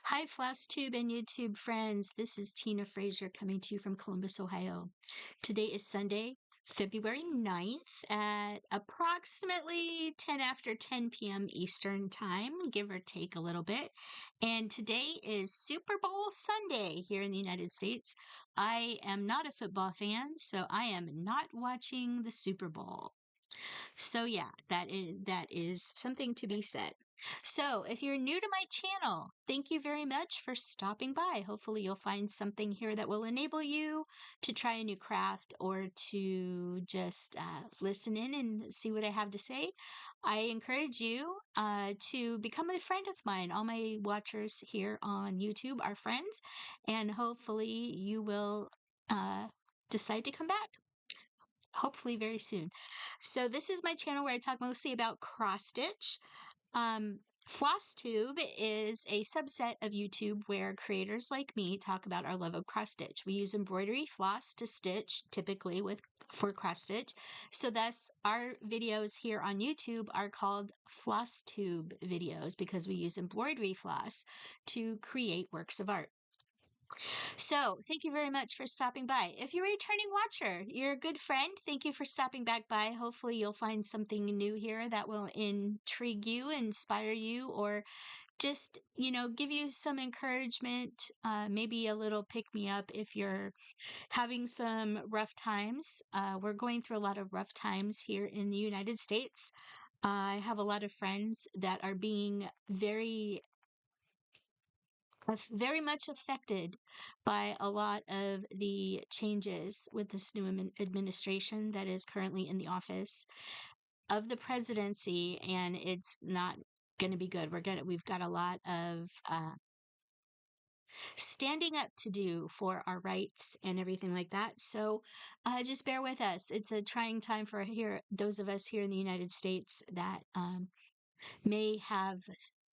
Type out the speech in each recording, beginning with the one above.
Hi, FlossTube and YouTube friends. This is Tina Frazier coming to you from Columbus, Ohio. Today is Sunday, February 9th at approximately 10 after 10 p.m. Eastern Time, give or take a little bit. And today is Super Bowl Sunday here in the United States. I am not a football fan, so I am not watching the Super Bowl. So yeah, that is something to be said. So, if you're new to my channel, thank you very much for stopping by. Hopefully, you'll find something here that will enable you to try a new craft or to just listen in and see what I have to say. I encourage you to become a friend of mine. All my watchers here on YouTube are friends, and hopefully, you will decide to come back hopefully very soon. So this is my channel where I talk mostly about cross stitch. Um, FlossTube is a subset of YouTube where creators like me talk about our love of cross stitch. We use embroidery floss to stitch, typically for cross stitch. So thus our videos here on YouTube are called FlossTube videos because we use embroidery floss to create works of art. So, thank you very much for stopping by. If you're a returning watcher, you're a good friend. Thank you for stopping back by. Hopefully, you'll find something new here that will intrigue you, inspire you, or just, give you some encouragement, maybe a little pick me up if you're having some rough times. We're going through a lot of rough times here in the United States. I have a lot of friends that are being very much affected by a lot of the changes with this new administration that is currently in the office of the presidency, and it's not going to be good. We've got a lot of standing up to do for our rights and everything like that. So just bear with us. It's a trying time for those of us here in the United States that may have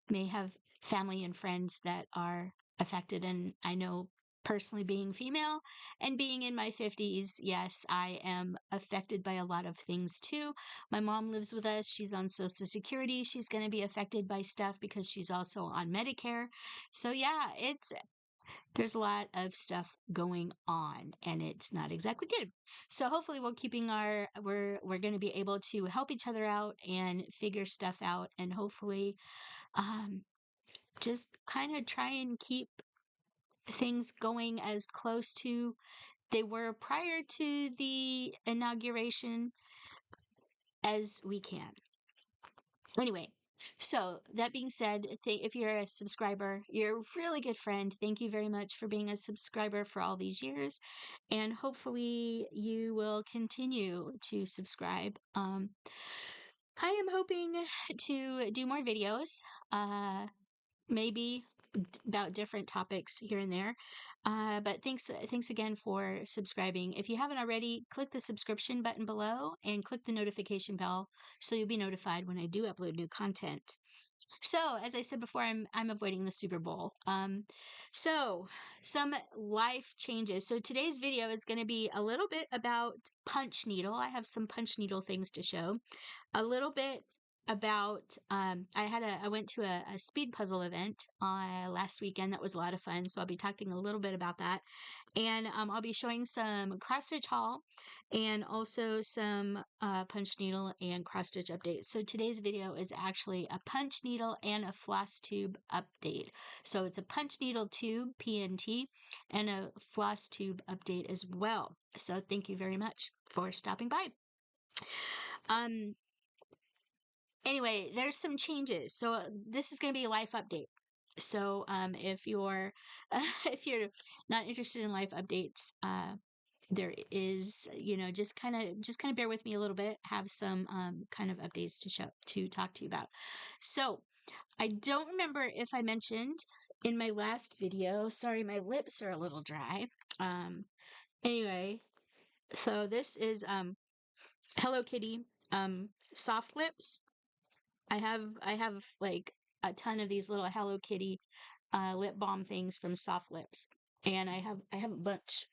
may have family and friends that are affected. And I know personally, being female and being in my 50s, yes, I am affected by a lot of things too. My mom lives with us. She's on Social Security. She's going to be affected by stuff because she's also on Medicare. So yeah, there's a lot of stuff going on and it's not exactly good. So hopefully we're going to be able to help each other out and figure stuff out, and hopefully um just kind of try and keep things going as close to they were prior to the inauguration as we can. Anyway, so that being said, if you're a subscriber, you're a really good friend. Thank you very much for being a subscriber for all these years, and hopefully you will continue to subscribe. I am hoping to do more videos. Maybe about different topics here and there. But thanks again for subscribing. If you haven't already, click the subscription button below and click the notification bell so you'll be notified when I do upload new content. So, as I said before, I'm avoiding the Super Bowl. So some life changes. So today's video is going to be a little bit about punch needle. I have some punch needle things to show. A little bit about I went to a speed puzzle event last weekend. That was a lot of fun, so I'll be talking a little bit about that, and I'll be showing some cross stitch haul and also some punch needle and cross stitch updates. So today's video is actually a punch needle and a floss tube update. So it's a punch needle tube PNT and a floss tube update as well. So thank you very much for stopping by. Anyway, there's some changes. So this is going to be a life update. So if you're if you're not interested in life updates, there is, just kind of bear with me a little bit. Have some kind of updates to talk to you about. So I don't remember if I mentioned in my last video. Sorry, my lips are a little dry. Anyway, so this is Hello Kitty soft lips. I have like a ton of these little Hello Kitty lip balm things from Soft Lips, and I have a bunch.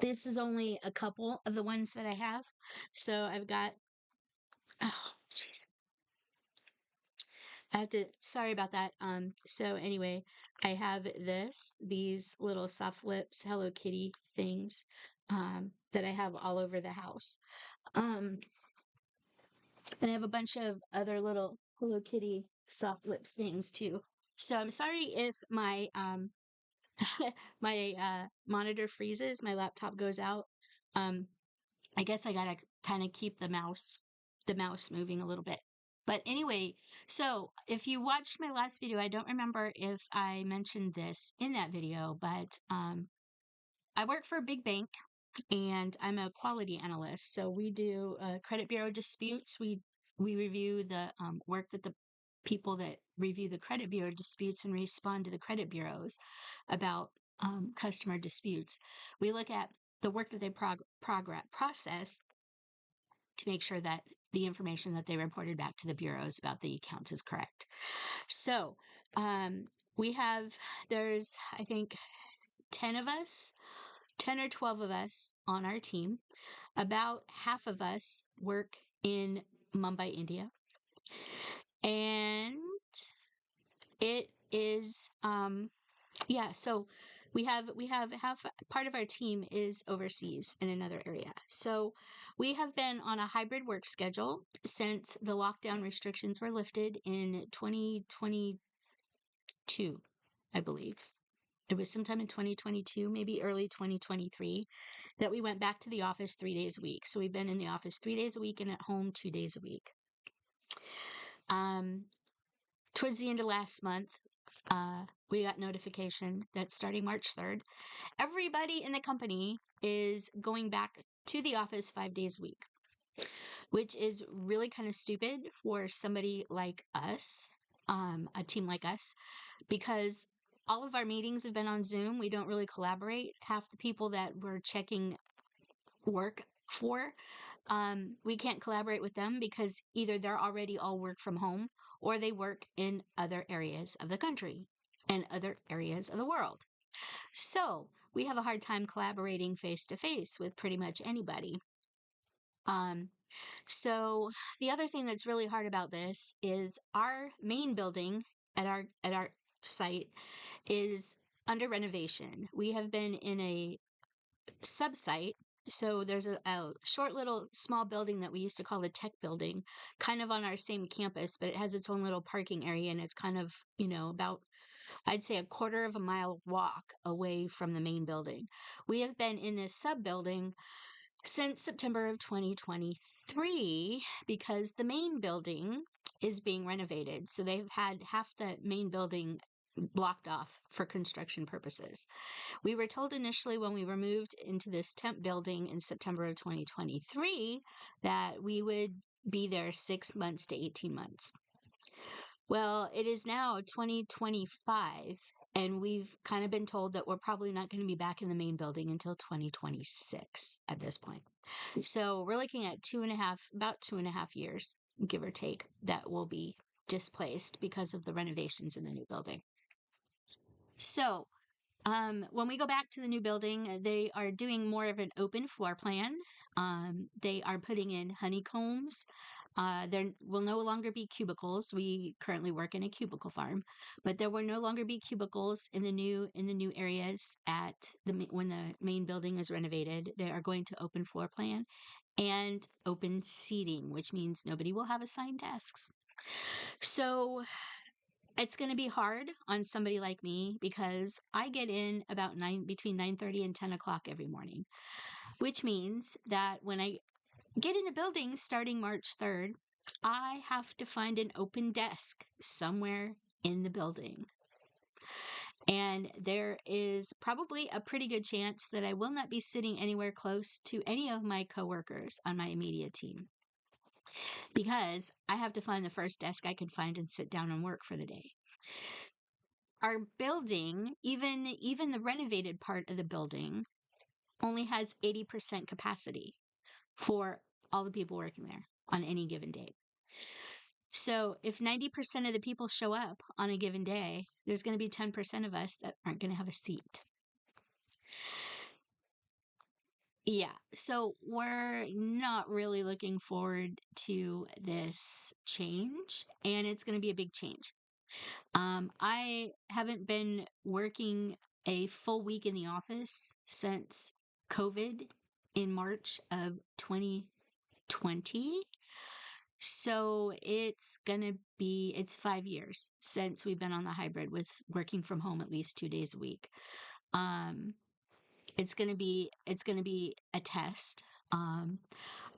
This is only a couple of the ones that I have, so I've got. Oh, jeez. I have to, sorry about that. So anyway, I have these little soft lips Hello Kitty things, that I have all over the house. Um, and I have a bunch of other little Hello Kitty soft lips things too. So I'm sorry if my, my, monitor freezes, my laptop goes out. Um, I guess I gotta kind of keep the mouse moving a little bit. But anyway, so if you watched my last video, I don't remember if I mentioned this in that video, but I work for a big bank and I'm a quality analyst. So we do credit bureau disputes. We review the work that the people that review the credit bureau disputes and respond to the credit bureaus about customer disputes. We look at the work that they process to make sure that the information that they reported back to the bureaus about the accounts is correct. So we have, there's, I think, 10 of us, 10 or 12 of us on our team. About half of us work in Mumbai, India. And it is, yeah, so we have half part of our team is overseas in another area. So we have been on a hybrid work schedule since the lockdown restrictions were lifted in 2022, I believe. It was sometime in 2022, maybe early 2023, that we went back to the office 3 days a week. So we've been in the office 3 days a week and at home 2 days a week. Towards the end of last month, we got notification that starting March 3rd, everybody in the company is going back to the office 5 days a week, which is really kind of stupid for somebody like us, a team like us, because all of our meetings have been on Zoom. We don't really collaborate. Half the people that we're checking work for, we can't collaborate with them because either they're already all work from home or they work in other areas of the country and other areas of the world. So we have a hard time collaborating face to face with pretty much anybody. So the other thing that's really hard about this is our main building at our site is under renovation. We have been in a sub-site. So there's a short little small building that we used to call the tech building, kind of on our same campus, but it has its own little parking area and it's kind of, about, I'd say, a quarter of a mile walk away from the main building. We have been in this sub building since September of 2023 because the main building is being renovated. So they've had half the main building blocked off for construction purposes. We were told initially when we were moved into this temp building in September of 2023 that we would be there 6 months to 18 months. Well, it is now 2025, and we've kind of been told that we're probably not going to be back in the main building until 2026 at this point. So we're looking at about 2.5 years, give or take, that will be displaced because of the renovations in the new building. So when we go back to the new building, they are doing more of an open floor plan. They are putting in honeycombs. There will no longer be cubicles. We currently work in a cubicle farm, but there will no longer be cubicles in the new areas when the main building is renovated. They are going to open floor plan and open seating, which means nobody will have assigned desks. So it's going to be hard on somebody like me because I get in about between 9:30 and 10 o'clock every morning, which means that when I get in the building starting March 3rd, I have to find an open desk somewhere in the building. And there is probably a pretty good chance that I will not be sitting anywhere close to any of my coworkers on my immediate team because I have to find the first desk I can find and sit down and work for the day. Our building, even the renovated part of the building, only has 80% capacity for all the people working there on any given day. So if 90% of the people show up on a given day, there's going to be 10% of us that aren't going to have a seat. Yeah, so we're not really looking forward to this change, and it's going to be a big change. I haven't been working a full week in the office since COVID in March of 2020. So it's 5 years since we've been on the hybrid with working from home at least 2 days a week. Um, it's gonna be a test. Um,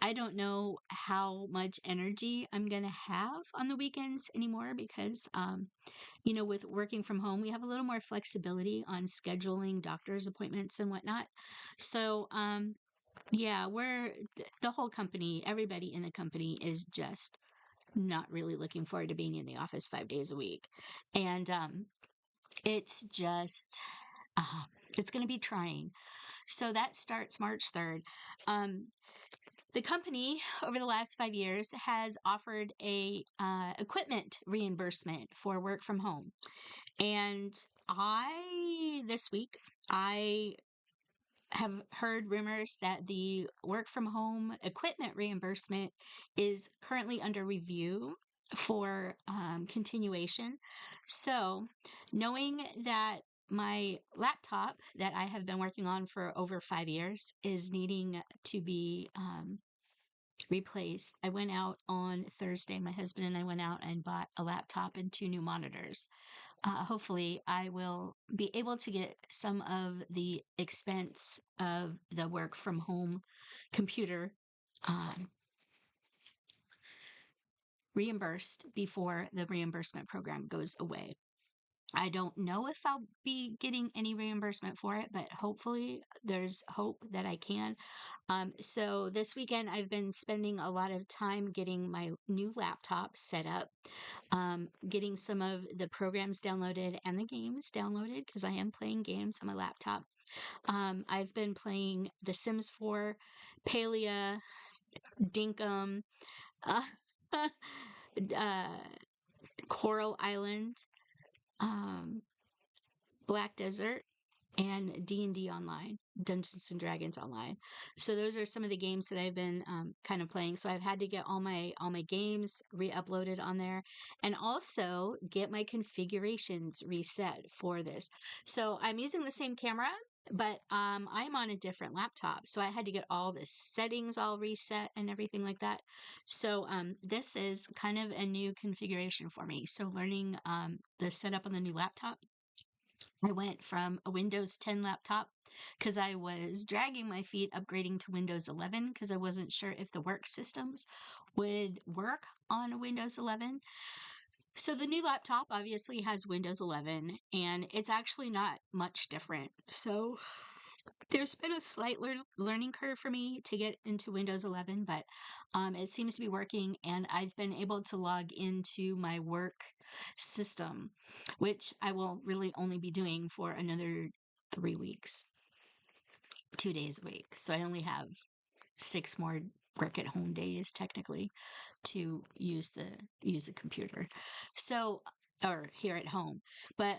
I don't know how much energy I'm gonna have on the weekends anymore because with working from home, we have a little more flexibility on scheduling doctor's appointments and whatnot. So, yeah, the whole company, everybody in the company is just not really looking forward to being in the office 5 days a week. And it's just, uh, it's going to be trying. So that starts March 3rd. Um, the company over the last 5 years has offered a equipment reimbursement for work from home. And this week, I have heard rumors that the work from home equipment reimbursement is currently under review for continuation. So, knowing that my laptop that I have been working on for over 5 years is needing to be replaced, I went out on Thursday. My husband and I went out and bought a laptop and two new monitors. Hopefully, I will be able to get some of the expense of the work from home computer um, reimbursed before the reimbursement program goes away. I don't know if I'll be getting any reimbursement for it, but hopefully there's hope that I can. So this weekend, I've been spending a lot of time getting my new laptop set up, getting some of the programs downloaded and the games downloaded because I am playing games on my laptop. I've been playing The Sims 4, Palia, Dinkum, uh, uh, Coral Island, um, Black Desert, and D&D Online, Dungeons and Dragons Online. So those are some of the games that I've been kind of playing. So I've had to get all my games re-uploaded on there, and also get my configurations reset for this. So I'm using the same camera, but I'm on a different laptop, so I had to get all the settings all reset and everything like that. So this is kind of a new configuration for me. So learning the setup on the new laptop, I went from a Windows 10 laptop because I was dragging my feet upgrading to Windows 11 because I wasn't sure if the work systems would work on Windows 11. So the new laptop obviously has Windows 11, and it's actually not much different. So there's been a slight learning curve for me to get into Windows 11, but it seems to be working, and I've been able to log into my work system, which I will really only be doing for another 3 weeks, 2 days a week. So I only have 6 more work at home days technically to use the computer. So, or here at home. But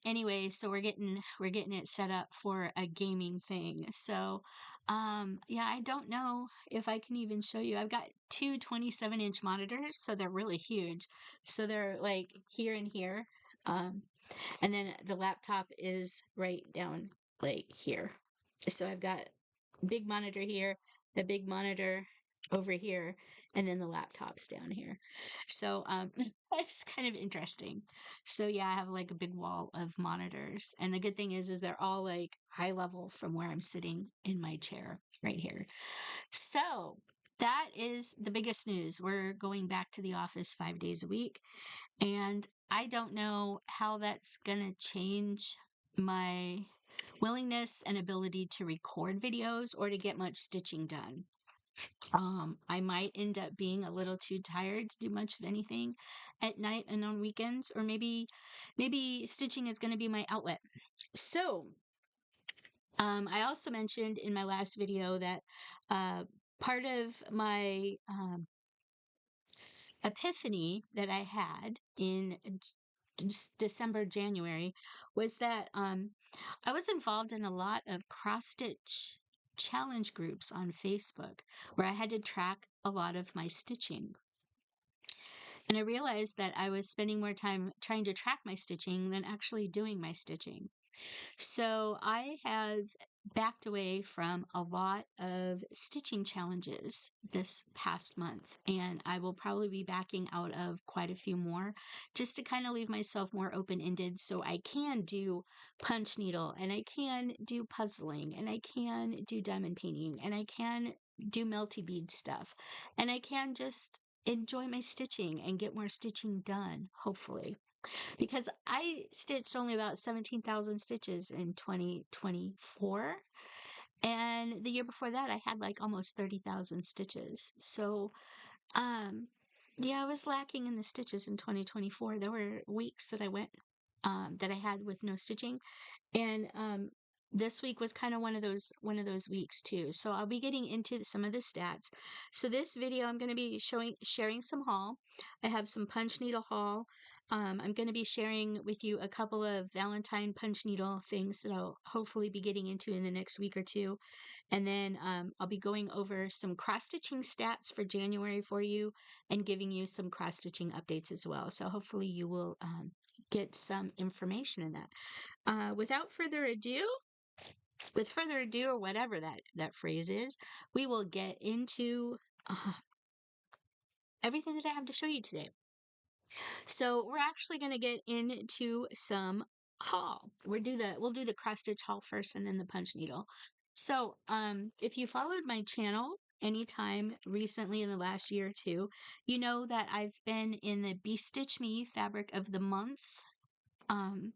anyway, so we're getting it set up for a gaming thing. So yeah, I don't know if I can even show you. I've got two 27-inch monitors, so they're really huge. So they're like here and here. Um and then the laptop is right down like here. So I've got big monitor here, a big monitor over here, and then the laptops down here. So it's kind of interesting. So yeah, I have like a big wall of monitors. And the good thing is they're all like high level from where I'm sitting in my chair right here. So that is the biggest news. We're going back to the office 5 days a week. And I don't know how that's going to change my willingness and ability to record videos or to get much stitching done. I might end up being a little too tired to do much of anything at night and on weekends, or maybe stitching is going to be my outlet. So, I also mentioned in my last video that uh, part of my epiphany that I had in December, January was that I was involved in a lot of cross stitch challenge groups on Facebook where I had to track a lot of my stitching. And I realized that I was spending more time trying to track my stitching than actually doing my stitching. So I have backed away from a lot of stitching challenges this past month, and I will probably be backing out of quite a few more just to kind of leave myself more open-ended so I can do punch needle and I can do puzzling and I can do diamond painting and I can do melty bead stuff and I can just enjoy my stitching and get more stitching done, hopefully, because I stitched only about 17,000 stitches in 2024. And the year before that, I had like almost 30,000 stitches. So, um, yeah, I was lacking in the stitches in 2024. There were weeks that I went, that I had with no stitching. And this week was kind of one of those weeks too. So I'll be getting into some of the stats. So this video I'm going to be sharing some haul. I have some punch needle haul. I'm going to be sharing with you a couple of Valentine punch needle things that I'll hopefully be getting into in the next week or two. And then I'll be going over some cross stitching stats for January for you and giving you some cross stitching updates as well. So hopefully you will get some information in that. Without further ado, with further ado, or whatever that phrase is, we will get into everything that I have to show you today. So we're actually going to get into some haul. We'll do the cross stitch haul first, and then the punch needle. So if you followed my channel anytime recently in the last year or two, you know that I've been in the Be Stitch Me Fabric of the Month um,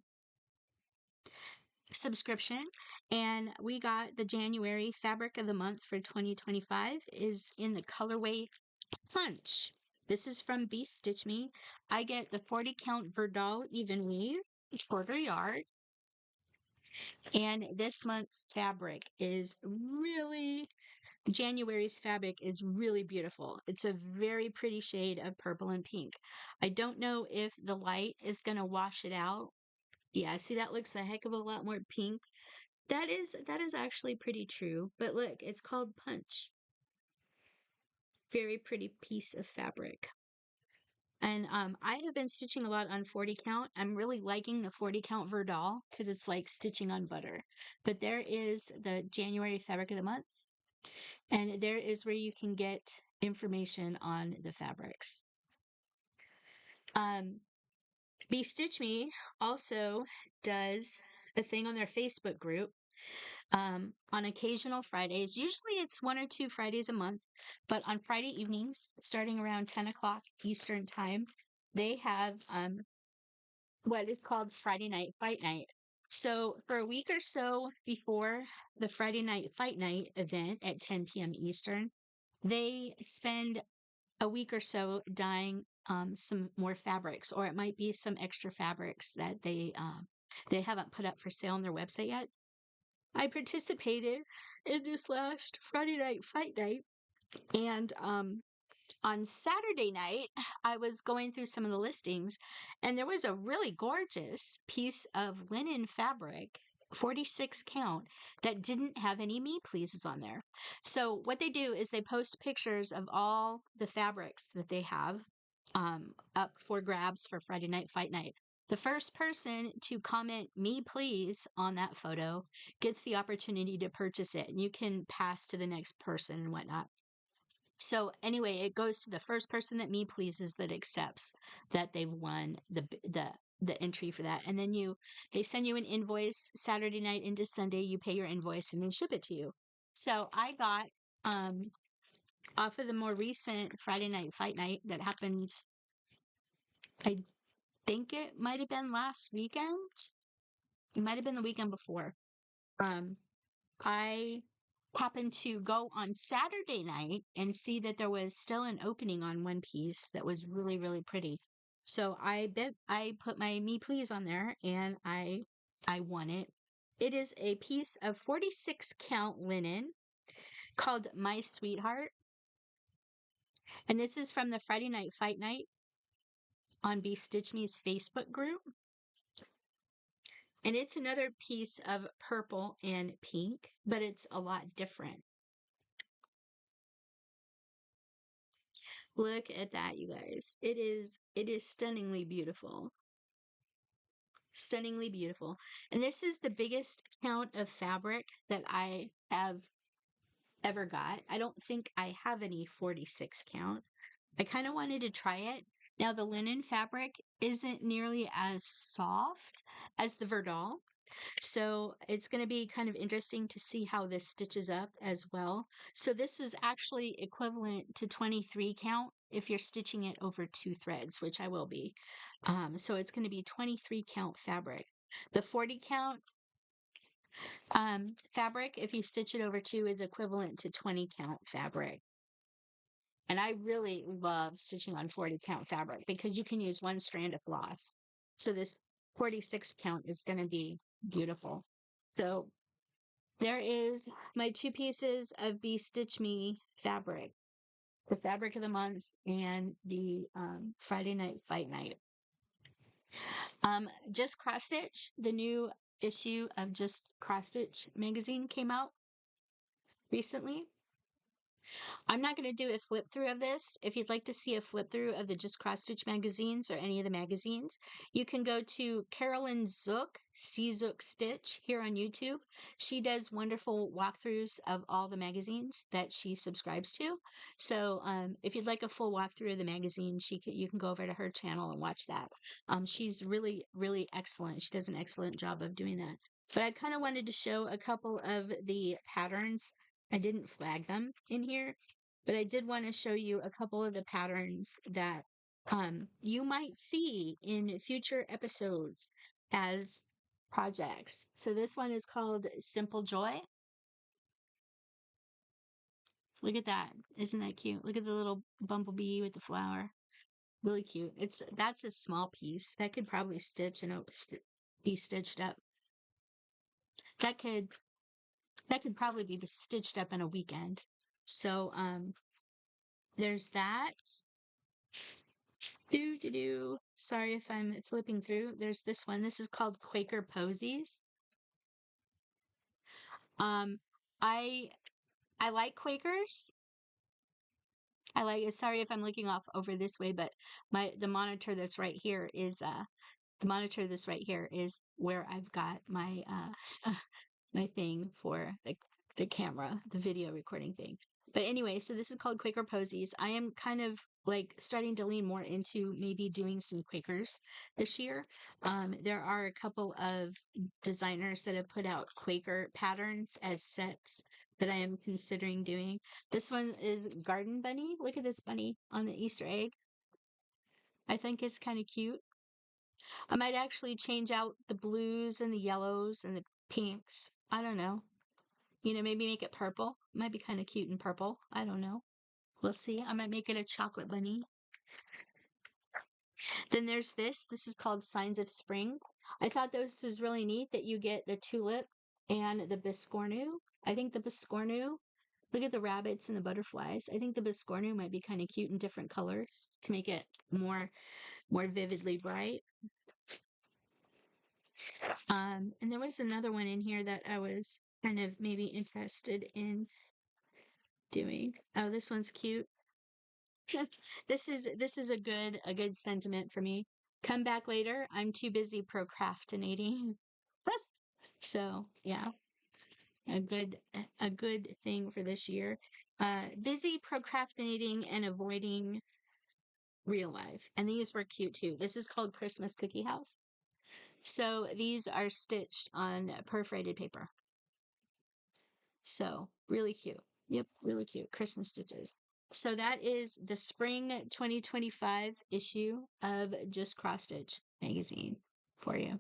subscription, and we got the January fabric of the month for 2025 is in the colorway punch. This is from Be Stitch Me. I get the 40 count Verdal even weave, quarter yard, and this month's fabric is really January's fabric is really beautiful. It's a very pretty shade of purple and pink. I don't know if the light is going to wash it out. Yeah, see, that looks a heck of a lot more pink. That is actually pretty true. But look, it's called Punch. Very pretty piece of fabric. And I have been stitching a lot on 40 count. I'm really liking the 40 count Verdal because it's like stitching on butter. But there is the January fabric of the month, and there is where you can get information on the fabrics. Be Stitch Me also does a thing on their Facebook group on occasional Fridays. Usually it's 1 or 2 Fridays a month, but on Friday evenings, starting around 10 o'clock Eastern time, they have what is called Friday Night Fight Night. So for a week or so before the Friday Night Fight Night event at 10 p.m. Eastern, they spend a week or so dyeing some more fabrics, or it might be some extra fabrics that they haven't put up for sale on their website yet. I participated in this last Friday Night Fight Night, and on Saturday night, I was going through some of the listings, and there was a really gorgeous piece of linen fabric, 46 count, that didn't have any me pleases on there. So what they do is they post pictures of all the fabrics that they have up for grabs for Friday Night Fight Night. The first person to comment me please on that photo gets the opportunity to purchase it, and you can pass to the next person and whatnot. So anyway, it goes to the first person that me pleases that accepts that they've won the entry for that. And then they send you an invoice Saturday night into Sunday, you pay your invoice and then ship it to you. So I got off of the more recent Friday Night Fight Night that happened, I think it might have been last weekend. It might have been the weekend before. I happened to go on Saturday night and see that there was still an opening on one piece that was really, really pretty. So I put my me please on there and I won it. It is a piece of 46 count linen called My Sweetheart. And this is from the Friday Night Fight Night on Be Stitch Me's Facebook group. And it's another piece of purple and pink, but it's a lot different. Look at that, you guys. It is stunningly beautiful. Stunningly beautiful. And this is the biggest count of fabric that I have ever got. I don't think I have any 46 count. I kind of wanted to try it. Now, the linen fabric isn't nearly as soft as the Verdal, so it's going to be kind of interesting to see how this stitches up as well. So this is actually equivalent to 23 count if you're stitching it over 2 threads, which I will be. So it's going to be 23 count fabric. The 40 count fabric, if you stitch it over 2, is equivalent to 20 count fabric. And I really love stitching on 40 count fabric because you can use 1 strand of floss. So this 46 count is going to be beautiful. So there is my 2 pieces of Be Stitch Me fabric, the fabric of the month and the Friday Night Fight Night. Just Cross Stitch, the new issue of Just Cross Stitch magazine came out recently. I'm not going to do a flip through of this. If you'd like to see a flip through of the Just Cross Stitch magazines or any of the magazines, you can go to Carolyn Zook, C Zook Stitch, here on YouTube. She does wonderful walkthroughs of all the magazines that she subscribes to. So if you'd like a full walkthrough of the magazine, you can go over to her channel and watch that. She's really, really excellent. She does an excellent job of doing that. But I kind of wanted to show a couple of the patterns. I didn't flag them in here, but I did want to show you a couple of the patterns that you might see in future episodes as projects. So this one is called Simple Joy. Look at that. Isn't that cute? Look at the little bumblebee with the flower. Really cute. That's a small piece. That could probably stitch and be stitched up. That could probably be stitched up in a weekend. So there's that. Sorry if I'm flipping through. There's this one. This is called Quaker Posies. I like Quakers. Sorry if I'm looking off over this way, but the monitor that's right here is where I've got my my thing for the camera, the video recording thing. But anyway, so this is called Quaker Posies. I am kind of like starting to lean more into maybe doing some Quakers this year. There are a couple of designers that have put out Quaker patterns as sets that I am considering doing. This one is Garden Bunny. Look at this bunny on the Easter egg. I think it's kind of cute. I might actually change out the blues and the yellows and the pinks. I don't know. Maybe make it purple. Might be kind of cute in purple. I don't know. We'll see. I might make it a chocolate bunny. Then there's this. This is called Signs of Spring. I thought this was really neat that you get the tulip and the biscornu. I think the biscornu, look at the rabbits and the butterflies. I think the biscornu might be kind of cute in different colors to make it more vividly bright. And there was another one in here that I was kind of maybe interested in doing. Oh, this one's cute. This is a good sentiment for me. Come back later. I'm too busy procrastinating. So yeah, a good thing for this year. Busy procrastinating and avoiding real life. And these were cute too. This is called Christmas Cookie House. So these are stitched on perforated paper. So really cute. Yep, really cute. Christmas stitches. So that is the spring 2025 issue of Just Cross Stitch magazine for you.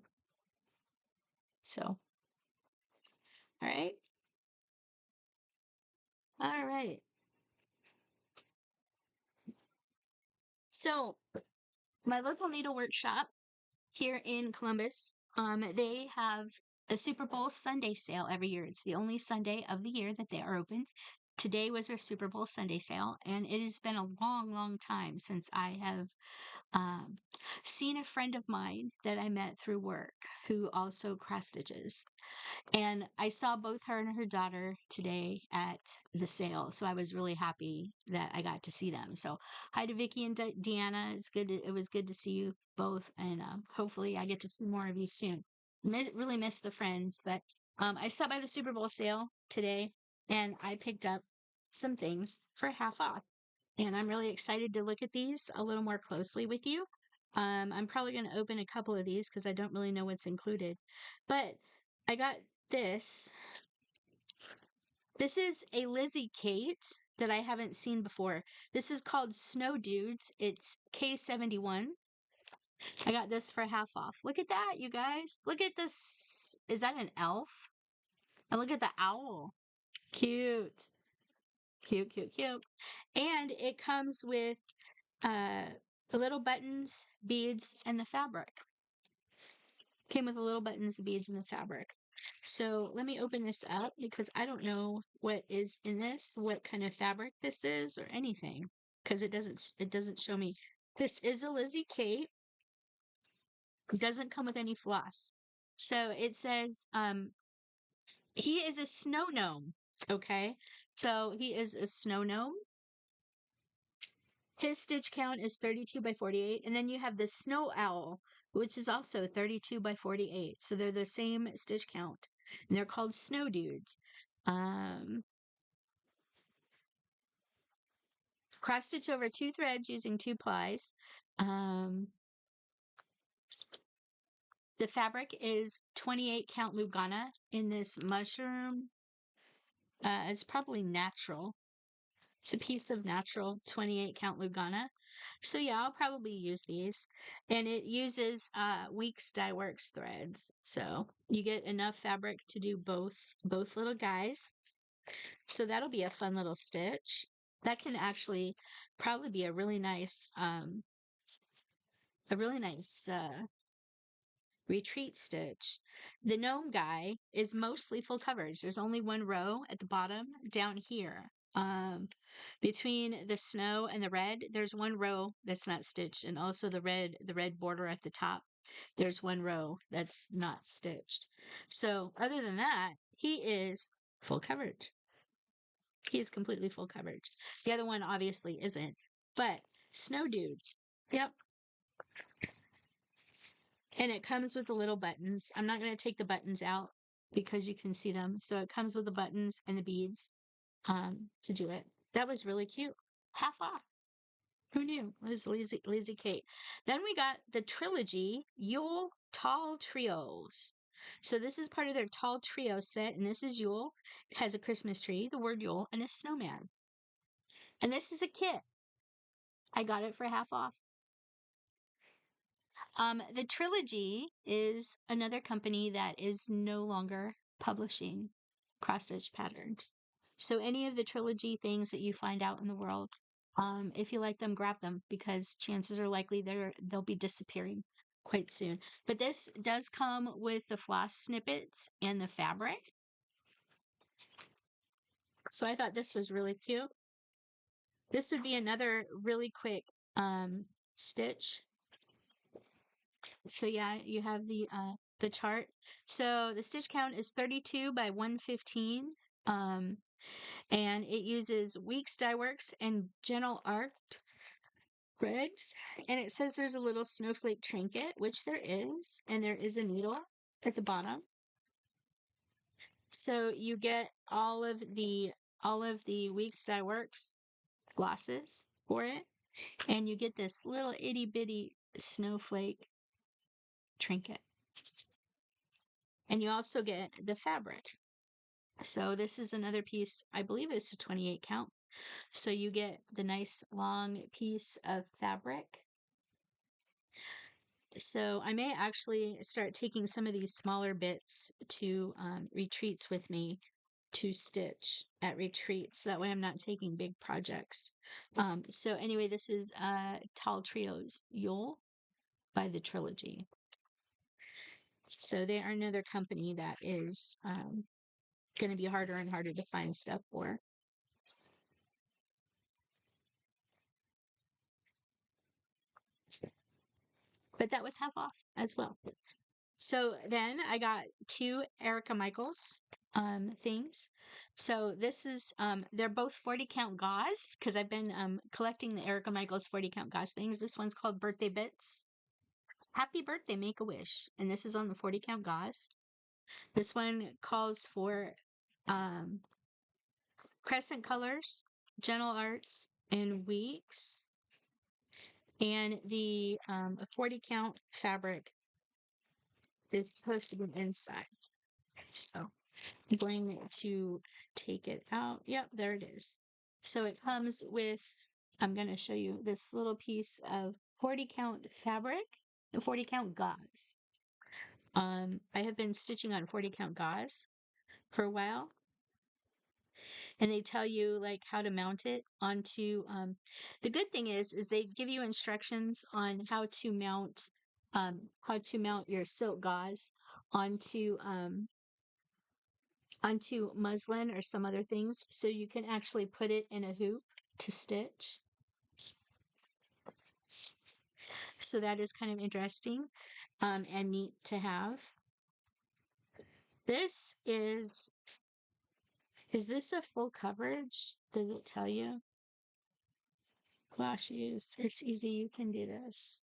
So, all right. All right. So, my local needlework shop here in Columbus, they have a Super Bowl Sunday sale every year. It's the only Sunday of the year that they are open. today was our Super Bowl Sunday sale, and it has been a long, long time since I have um, seen a friend of mine that I met through work who also cross stitches. And I saw both her and her daughter today at the sale, so I was really happy that I got to see them. So hi to Vicky and Deanna. It was good to see you both, and hopefully I get to see more of you soon. Really miss the friends, but I stopped by the Super Bowl sale today, and I picked up some things for half off. And I'm really excited to look at these a little more closely with you. I'm probably going to open a couple of these because I don't really know what's included. But I got this. This is a Lizzie Kate that I haven't seen before. This is called Snow Dudes. It's K71. I got this for half off. Look at that, you guys. Look at this. Is that an elf? And look at the owl. Cute. Cute, cute, cute. And it comes with uh, the little buttons, beads, and the fabric. Came with the little buttons, the beads, and the fabric. So let me open this up because I don't know what is in this, what kind of fabric this is, or anything, because it doesn't show me. This is a Lizzie Kate. It doesn't come with any floss. So it says he is a snow gnome. Okay, so he is a snow gnome. His stitch count is 32 by 48. And then you have the snow owl, which is also 32 by 48. So they're the same stitch count. And they're called snow dudes. Um, Cross stitch over 2 threads using 2 plies. The fabric is 28 count Lugana in this mushroom. It's probably natural. It's a piece of natural 28 count Lugana. So yeah, I'll probably use these. And it uses Weeks Dye Works threads. So you get enough fabric to do both little guys. So that'll be a fun little stitch. That can actually probably be a really nice retreat stitch. The gnome guy is mostly full coverage. There's only one row at the bottom down here. Between the snow and the red, there's one row that's not stitched, and also the red border at the top. There's one row that's not stitched. So other than that, he is full coverage. He is completely full coverage. The other one obviously isn't. But snow dudes. Yep. And it comes with the little buttons. I'm not going to take the buttons out because you can see them. So it comes with the buttons and the beads to do it. That was really cute. Half off. Who knew? It was Lazy Kate. Then we got the trilogy Yule Tall Trios. So this is part of their Tall Trio set, and this is Yule. It has a Christmas tree, the word Yule, and a snowman. And this is a kit. I got it for half off. The trilogy is another company that is no longer publishing cross stitch patterns. So any of the trilogy things that you find out in the world, if you like them, grab them because chances are likely they'll be disappearing quite soon. But this does come with the floss snippets and the fabric. So I thought this was really cute. This would be another really quick stitch. So yeah, you have the chart. So the stitch count is 32 by 115. And it uses Weeks Dye Works and Gentle Art threads. And it says there's a little snowflake trinket, which there is, and there is a needle at the bottom. So you get all of the Weeks Dye Works glosses for it, and you get this little itty bitty snowflake trinket. And you also get the fabric. So this is another piece, I believe this is 28 count. So you get the nice long piece of fabric. So I may actually start taking some of these smaller bits to retreats with me to stitch at retreats. That way I'm not taking big projects. So anyway, this is Tall Trios Yule by the Trilogy. So they are another company that is going to be harder and harder to find stuff for. but that was half off as well. So then I got two Erica Michaels things. So this is they're both 40 count gauze because I've been collecting the Erica Michaels 40 count gauze things. This one's called Birthday Bits. Happy birthday, make a wish. And this is on the 40 count gauze. This one calls for um crescent colors, gentle arts, and weeks. And the 40 count fabric is supposed to be inside. So I'm going to take it out. Yep, there it is. So it comes with, I'm going to show you this little piece of 40 count fabric and 40 count gauze. I have been stitching on 40 count gauze for a while, and they tell you like how to mount it onto the good thing is they give you instructions on how to mount your silk gauze onto onto muslin or some other things, so you can actually put it in a hoop to stitch. So that is kind of interesting and neat to have. This is this a full coverage? Does it tell you? Floss shoes. It's easy. You can do this.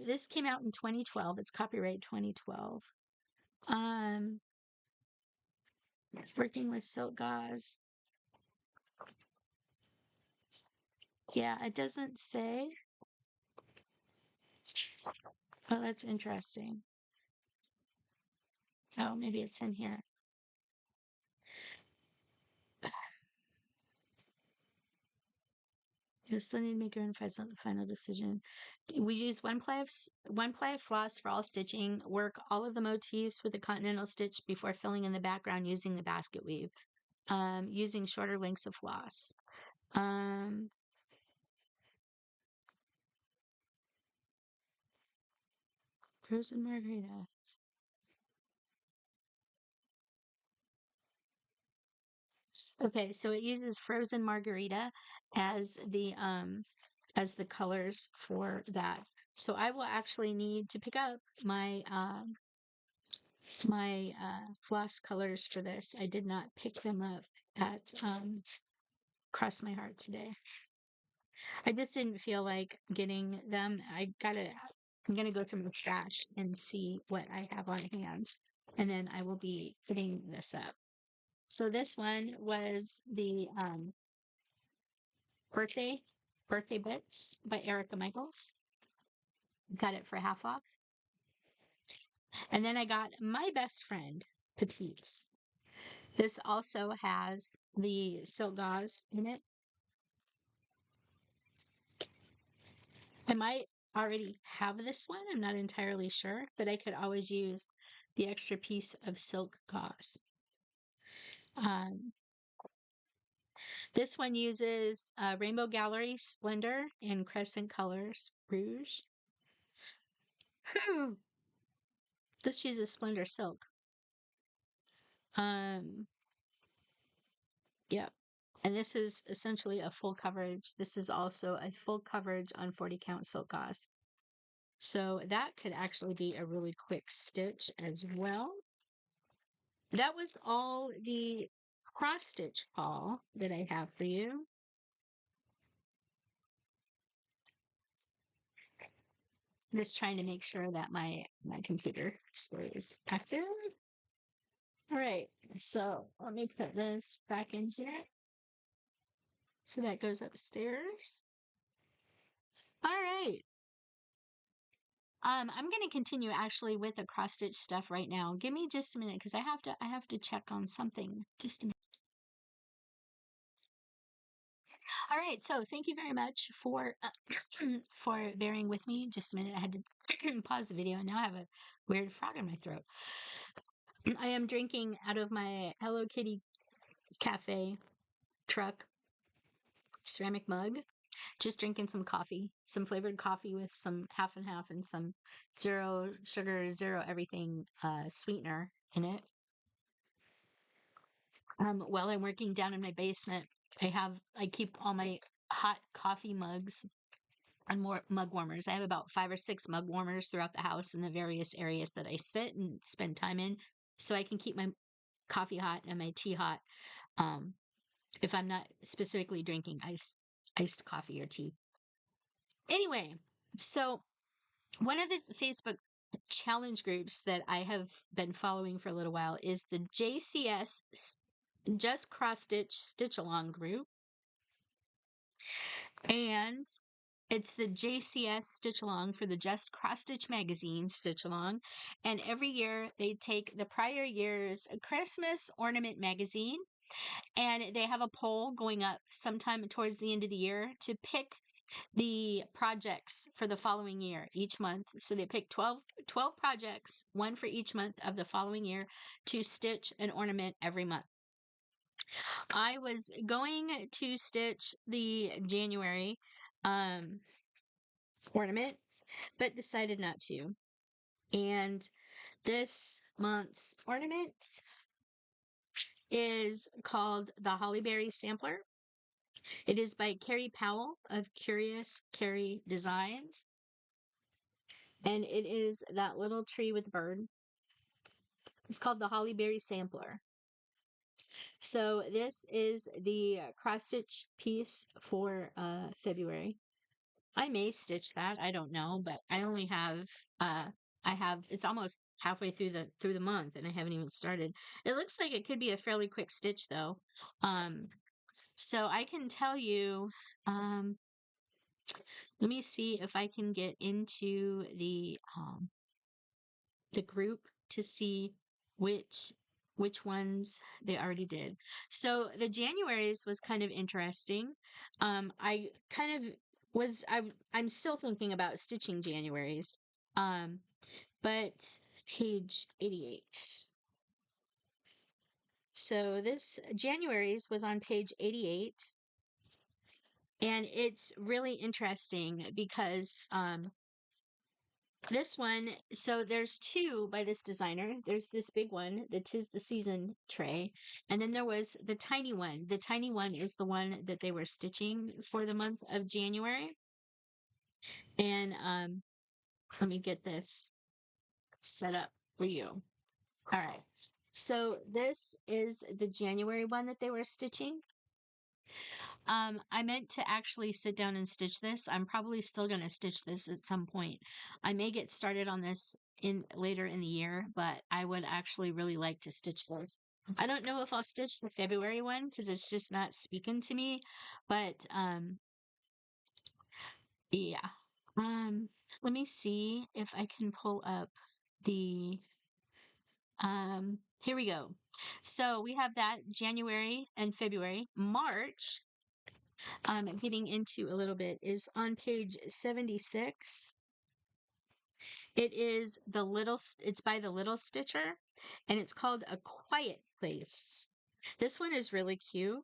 This came out in 2012. It's copyright 2012. It's working with silk gauze. Yeah, it doesn't say. Oh, that's interesting. Oh, maybe it's in here. You still need to make your own final decision. We use one ply of floss for all stitching. Work all of the motifs with a continental stitch before filling in the background using the basket weave. Using shorter lengths of floss. Frozen margarita. Okay, so it uses frozen margarita as the colors for that. So I will actually need to pick up my floss colors for this. I did not pick them up at Cross My Heart today. I just didn't feel like getting them. I'm gonna go through my trash and see what I have on hand, and then I will be putting this up. So this one was the birthday bits by Erica Michaels. Got it for half off. And then I got My Best Friend Petites. This also has the silk gauze in it. I might already have this one. I'm not entirely sure, but I could always use the extra piece of silk gauze. This one uses Rainbow Gallery Splendor and Crescent Colors Rouge. This uses Splendor Silk. Yep. And this is essentially a full coverage. This is also a full coverage on 40 count silk gauze. So that could actually be a really quick stitch as well. That was all the cross stitch haul that I have for you. I'm just trying to make sure that my computer stays active. All right, so let me put this back in here. So that goes upstairs. All right. I'm going to continue actually with the cross stitch stuff right now. Give me just a minute because I have to check on something. Just a minute. All right, so thank you very much for for bearing with me. Just a minute, I had to pause the video, and now I have a weird frog in my throat. I am drinking out of my Hello Kitty Cafe truck ceramic mug. Just drinking some coffee, some flavored coffee with some half and half and some zero sugar, zero everything sweetener in it. While I'm working down in my basement, I keep all my hot coffee mugs on more mug warmers. I have about 5 or 6 mug warmers throughout the house in the various areas that I sit and spend time in, so I can keep my coffee hot and my tea hot. Um, if I'm not specifically drinking iced coffee or tea. Anyway, so one of the Facebook challenge groups that I have been following for a little while is the JCS Just Cross Stitch Along group. And it's the JCS Stitch Along for the Just Cross Stitch Magazine Stitch Along. And every year they take the prior year's Christmas ornament magazine and they have a poll going up sometime towards the end of the year to pick the projects for the following year each month. So they pick 12 projects, one for each month of the following year, to stitch an ornament every month. I was going to stitch the January ornament, but decided not to. And this month's ornament is called the Hollyberry Sampler. It is by Carrie Powell of Curious Carrie Designs. And it is that little tree with bird. It's called the Hollyberry Sampler. So this is the cross stitch piece for February. I may stitch that, I don't know, but I only have it's almost halfway through the month and I haven't even started. It looks like it could be a fairly quick stitch though. So I can tell you, let me see if I can get into the group to see which ones they already did. So the January's was kind of interesting. I kind of I'm still thinking about stitching January's. But page 88. So this January's was on page 88. And it's really interesting because this one, so there's two by this designer. There's this big one, the 'Tis the Season tray, and then there was the tiny one. The tiny one is the one that they were stitching for the month of January. And let me get this set up for you. All right. So this is the January one that they were stitching. I meant to actually sit down and stitch this. I'm probably still going to stitch this at some point. I may get started on this later in the year, but I would actually really like to stitch this. I don't know if I'll stitch the February one because it's just not speaking to me, but yeah. Let me see if I can pull up the here we go. So we have that January and February. March, getting into a little bit, is on page 76. It's by the Little Stitcher, and it's called A Quiet Place. This one is really cute.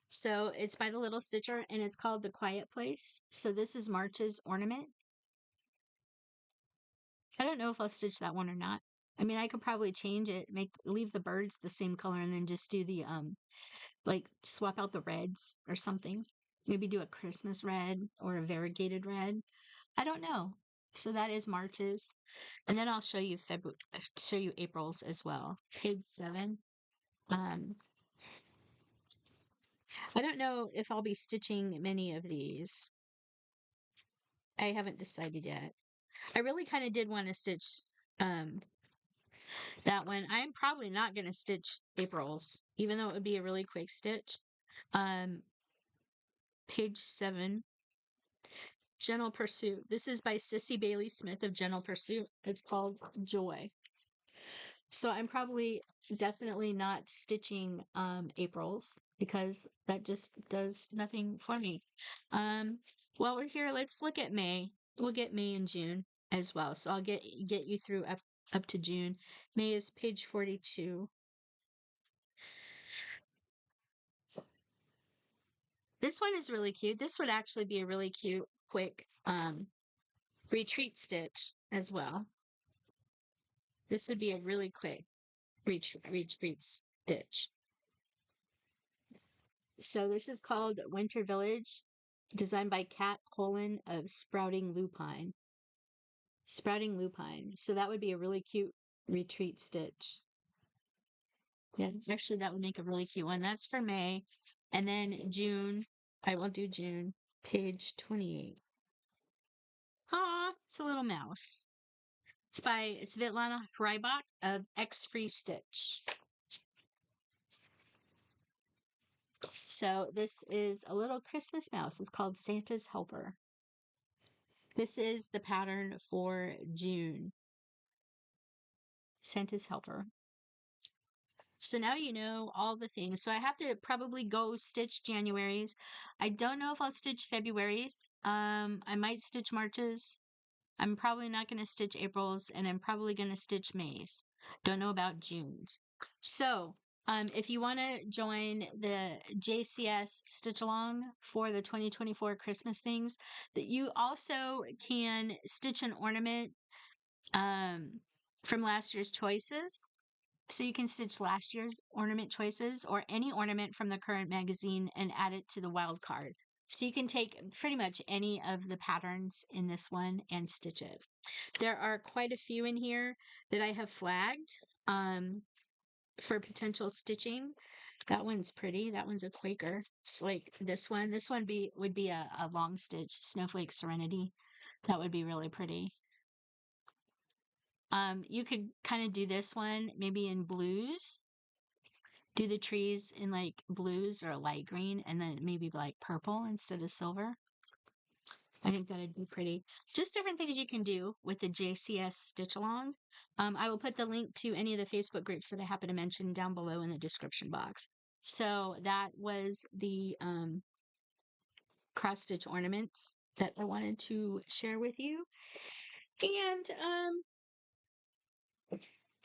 So it's by the Little Stitcher, and it's called The Quiet Place. So this is March's ornament. I don't know if I'll stitch that one or not. I mean, I could probably change it, leave the birds the same color, and then just do the like swap out the reds or something. Maybe do a Christmas red or a variegated red. I don't know. So that is March's, and then I'll show you April's as well. Page 7. Um, I don't know if I'll be stitching many of these. I haven't decided yet. I really kind of did want to stitch that one. I'm probably not going to stitch April's, even though it would be a really quick stitch. Um, page 7. Gentle Pursuit. This is by Sissy Bailey Smith of Gentle Pursuit. It's called Joy. So I'm probably definitely not stitching April's because that just does nothing for me. While we're here, let's look at May. We'll get May and June as well. So I'll get you through up to June. May is page 42. This one is really cute. This would actually be a really cute, quick retreat stitch as well. This would be a really quick retreat stitch. So this is called Winter Village, designed by Kat Holen of Sprouting Lupine. Sprouting Lupine. So that would be a really cute retreat stitch. Yeah, actually that would make a really cute one. That's for May. And then June, I will do June, page 28. Ah, it's a little mouse. It's by Svetlana Rybak of X Free Stitch. So this is a little Christmas mouse. It's called Santa's Helper. This is the pattern for June. Santa's Helper. So now you know all the things. So I have to probably go stitch January's. I don't know if I'll stitch February's. I might stitch March's. I'm probably not going to stitch April's, and I'm probably going to stitch May's. Don't know about June's. So, if you want to join the JCS Stitch Along for the 2024 Christmas things, that you also can stitch an ornament from last year's choices. So you can stitch last year's ornament choices or any ornament from the current magazine and add it to the wild card. So you can take pretty much any of the patterns in this one and stitch it. There are quite a few in here that I have flagged for potential stitching. That one's pretty. That one's a Quaker. It's like this one. This one would be a long stitch, Snowflake Serenity. That would be really pretty. You could kind of do this one maybe in blues. Do the trees in like blues or a light green, and then maybe like purple instead of silver. I think that'd be pretty. Just different things you can do with the JCS stitch along. I will put the link to any of the Facebook groups that I happen to mention down below in the description box. So that was the cross stitch ornaments that I wanted to share with you. And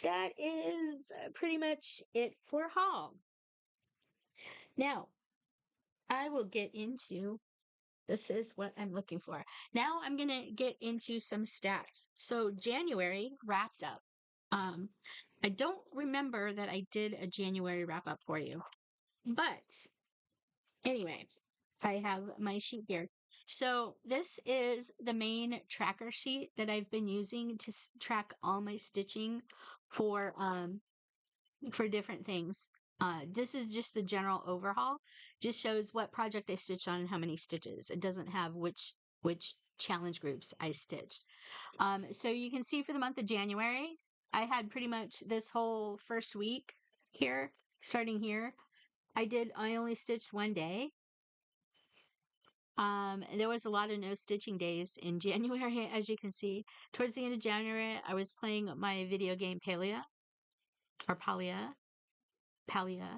that is pretty much it for haul. Now, I will get into this is what I'm looking for. Now I'm going to get into some stats. So January wrapped up. I don't remember that I did a January wrap up for you. But anyway, I have my sheet here. So this is the main tracker sheet that I've been using to track all my stitching for different things. This is just the general overhaul. Just shows what project I stitched on and how many stitches. It doesn't have which challenge groups I stitched. So you can see for the month of January, I had pretty much this whole first week here, starting here. I only stitched one day. There was a lot of no stitching days in January, as you can see. Towards the end of January, I was playing my video game Palia, or Palia,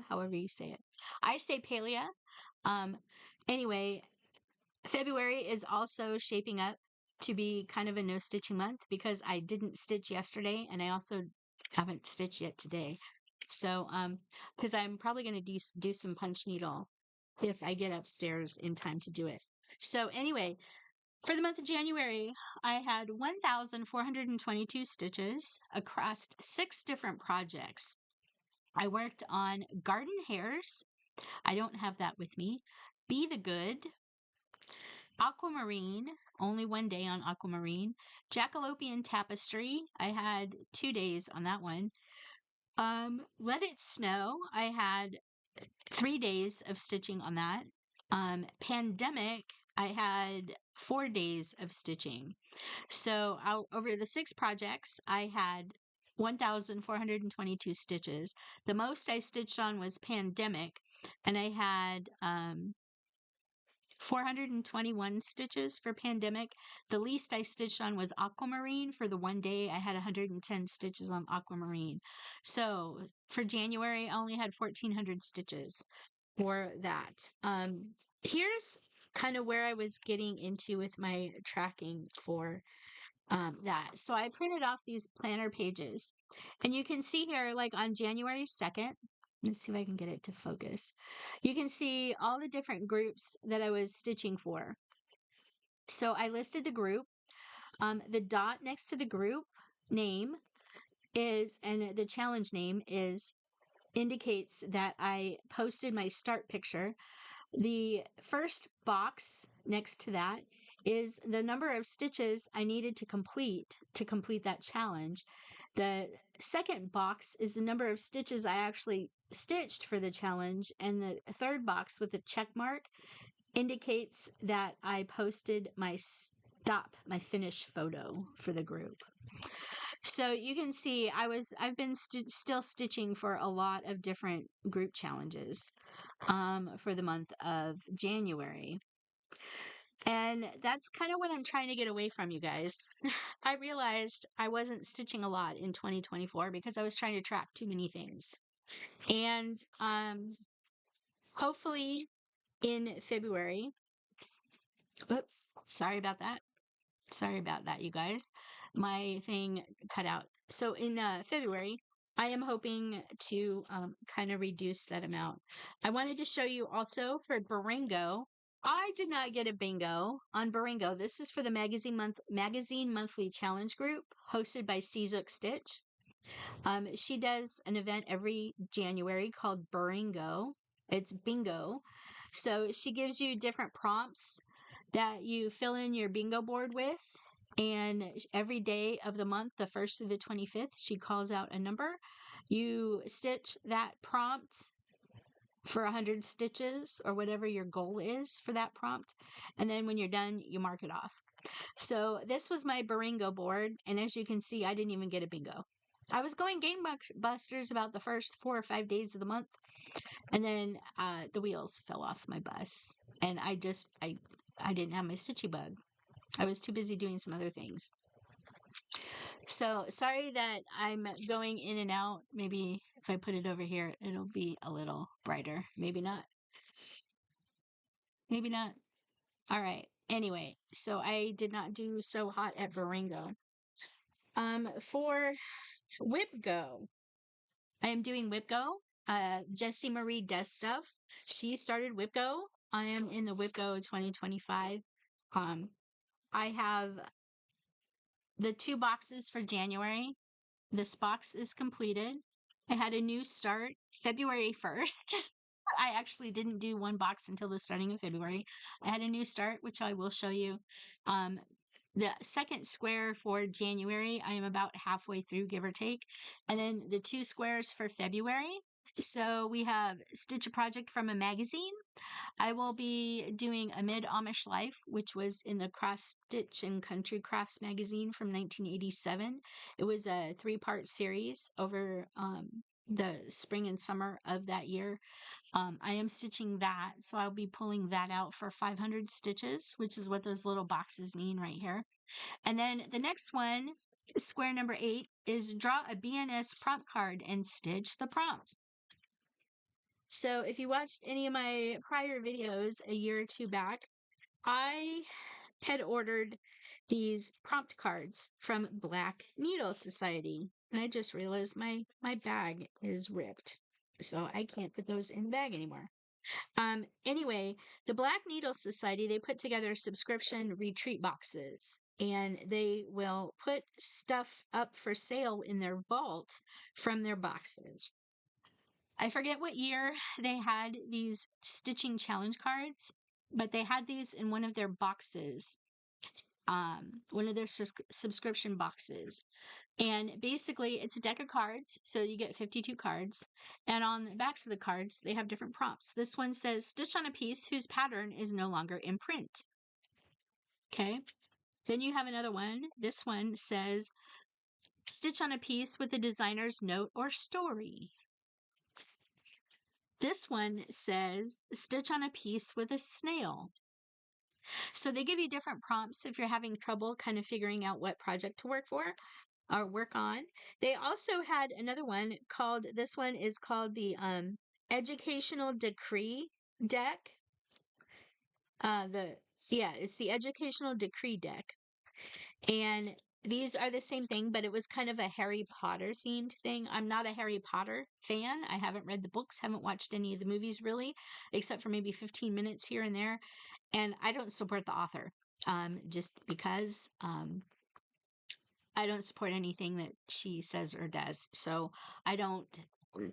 however you say it. I say Palia. Um, anyway, February is also shaping up to be kind of a no stitching month because I didn't stitch yesterday and I also haven't stitched yet today. So, because I'm probably going to do some punch needle if I get upstairs in time to do it. So, anyway, for the month of January, I had 1,422 stitches across 6 different projects. I worked on Garden Hares. I don't have that with me. Be the Good. Aquamarine. Only one day on Aquamarine. Jackalopian Tapestry. I had 2 days on that one. Let It Snow. I had 3 days of stitching on that. Pandemic. I had 4 days of stitching. So over the 6 projects, I had 1,422 stitches. The most I stitched on was Pandemic, and I had 421 stitches for Pandemic. The least I stitched on was Aquamarine. For the one day, I had 110 stitches on Aquamarine. So for January, I only had 1,400 stitches for that. Here's kind of where I was getting into with my tracking for that. So I printed off these planner pages, and you can see here, like on January 2nd, let's see if I can get it to focus. You can see all the different groups that I was stitching for. So I listed the group. The dot next to the group name is, and the challenge name is indicates that I posted my start picture. The first box next to that is the number of stitches I needed to complete that challenge. The second box is the number of stitches I actually stitched for the challenge, and the third box with the check mark indicates that I posted my finish photo for the group. So you can see I've been still stitching for a lot of different group challenges for the month of January. And that's kind of what I'm trying to get away from, you guys. I realized I wasn't stitching a lot in 2024 because I was trying to track too many things. And hopefully in February, oops, sorry about that. Sorry about that, you guys. My thing cut out. So in February, I am hoping to kind of reduce that amount. I wanted to show you also for Baringo. I did not get a bingo on Baringo. This is for the magazine monthly challenge group hosted by Seazook Stitch. She does an event every January called Baringo. It's bingo. So she gives you different prompts that you fill in your bingo board with. And every day of the month, the 1st through the 25th, she calls out a number. You stitch that prompt for 100 stitches or whatever your goal is for that prompt. And then when you're done, you mark it off. So this was my Baringo board. And as you can see, I didn't even get a bingo. I was going gangbusters about the first 4 or 5 days of the month. And then the wheels fell off my bus. And I didn't have my stitchy bug. I was too busy doing some other things. So sorry that I'm going in and out. Maybe if I put it over here, it'll be a little brighter. Maybe not. Maybe not. All right. Anyway, so I did not do so hot at Baringo. For WhipGo, I am doing WhipGo. Jessie Marie does stuff. She started WhipGo. I am in the WhipGo 2025. I have the 2 boxes for January. This box is completed. I had a new start February 1st. I actually didn't do 1 box until the starting of February. I had a new start, which I will show you. The second square for January, I am about halfway through, give or take. And then the 2 squares for February. So we have Stitch a Project from a Magazine. I will be doing Amid Amish Life, which was in the Cross Stitch and Country Crafts magazine from 1987. It was a 3-part series over the spring and summer of that year. I am stitching that, so I'll be pulling that out for 500 stitches, which is what those little boxes mean right here. And then the next one, square number 8, is draw a BNS prompt card and stitch the prompt. So if you watched any of my prior videos a year or 2 back, I had ordered these prompt cards from Black Needle Society. And I just realized my bag is ripped. So I can't put those in the bag anymore. Anyway, the Black Needle Society, they put together subscription retreat boxes. And they will put stuff up for sale in their vault from their boxes. I forget what year they had these stitching challenge cards, but they had these in one of their boxes, one of their subscription boxes. And basically, it's a deck of cards, so you get 52 cards. And on the backs of the cards, they have different prompts. This one says, stitch on a piece whose pattern is no longer in print. Okay. Then you have another one. This one says, stitch on a piece with a designer's note or story. This one says, stitch on a piece with a snail. So they give you different prompts if you're having trouble kind of figuring out what project to work for or work on. They also had another one called, this one is called the Educational Decree deck. It's the Educational Decree deck. And these are the same thing, but it was kind of a Harry Potter themed thing. I'm not a Harry Potter fan. I haven't read the books, haven't watched any of the movies really, except for maybe 15 minutes here and there. And I don't support the author just because I don't support anything that she says or does. So I don't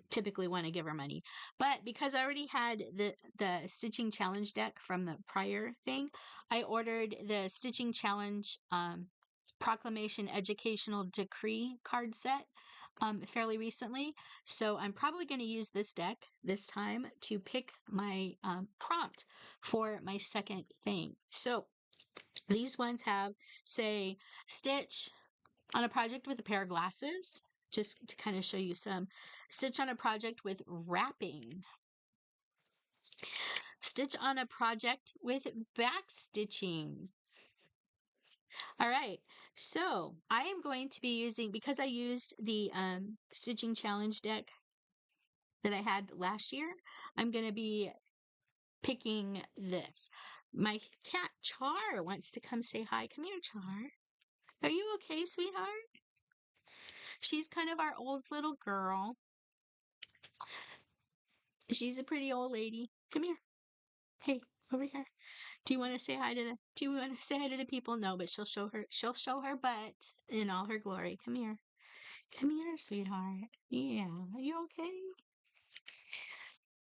typically want to give her money. But because I already had the stitching challenge deck from the prior thing, I ordered the stitching challenge proclamation educational decree card set fairly recently. So I'm probably going to use this deck this time to pick my prompt for my second thing. So these ones have, say, stitch on a project with a pair of glasses, just to kind of show you some. Stitch on a project with wrapping. Stitch on a project with back stitching. All right, so I am going to be using, because I used the stitching challenge deck that I had last year, I'm going to be picking this. My cat Char wants to come say hi. Come here, Char. Are you okay, sweetheart? She's kind of our old little girl. She's a pretty old lady. Come here. Hey, over here. Do you want to say hi to the Do you want to say hi to the people? No, but she'll show her butt in all her glory. Come here. Come here, sweetheart. Yeah, are you okay?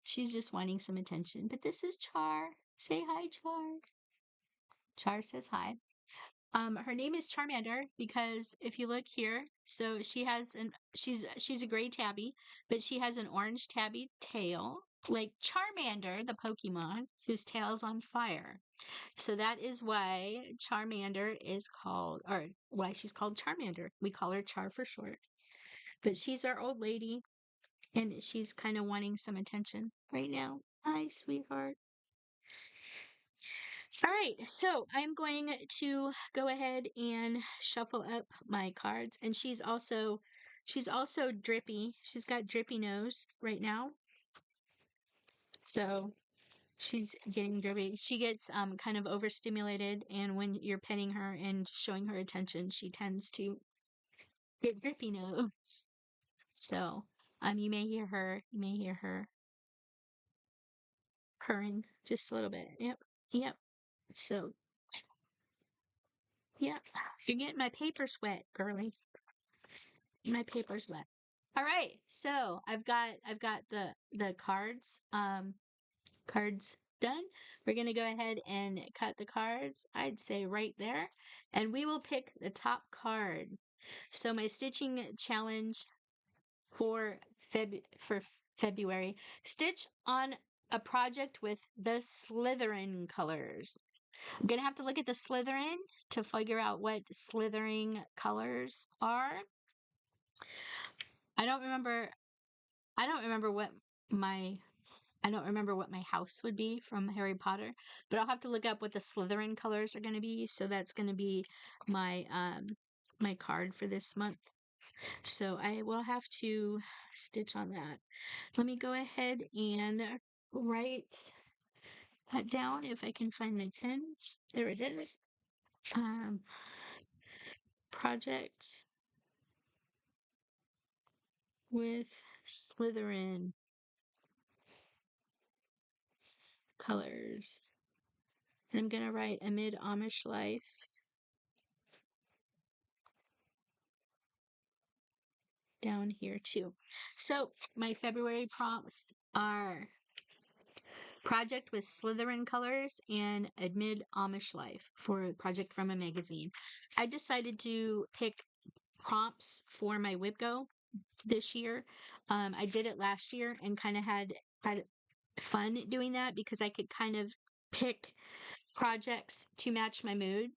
She's just wanting some attention. But this is Char. Say hi, Char. Char says hi. Her name is Charmander because if you look here, so she's a gray tabby, but she has an orange tabby tail, like Charmander, the Pokemon, whose tail is on fire. So that is why Charmander is called, or why she's called Charmander. We call her Char for short. But she's our old lady, and she's kind of wanting some attention right now. Hi, sweetheart. All right, so I'm going to go ahead and shuffle up my cards, and she's also drippy. She's got drippy nose right now, so she's getting drippy. She gets kind of overstimulated, and when you're petting her and showing her attention, she tends to get drippy nose. So you may hear her purring just a little bit. Yep, yep. So yep, you're getting my papers wet, girly. My paper's wet. All right, so I've got the cards done. We're gonna go ahead and cut the cards. I'd say right there, and we will pick the top card. So my stitching challenge for February: stitch on a project with the Slytherin colors. I'm gonna have to look at the Slytherin to figure out what Slytherin colors are. I don't remember I don't remember what my I don't remember what my house would be from Harry Potter, but I'll have to look up what the Slytherin colors are going to be. So that's going to be my my card for this month. So I will have to stitch on that. Let me go ahead and write that down if I can find my pen. There it is. Um, project with Slytherin colors. And I'm going to write Amid Amish Life down here too. So my February prompts are project with Slytherin colors and Amid Amish Life for a project from a magazine. I decided to pick prompts for my WibGo this year. I did it last year and kind of had fun doing that because I could kind of pick projects to match my mood.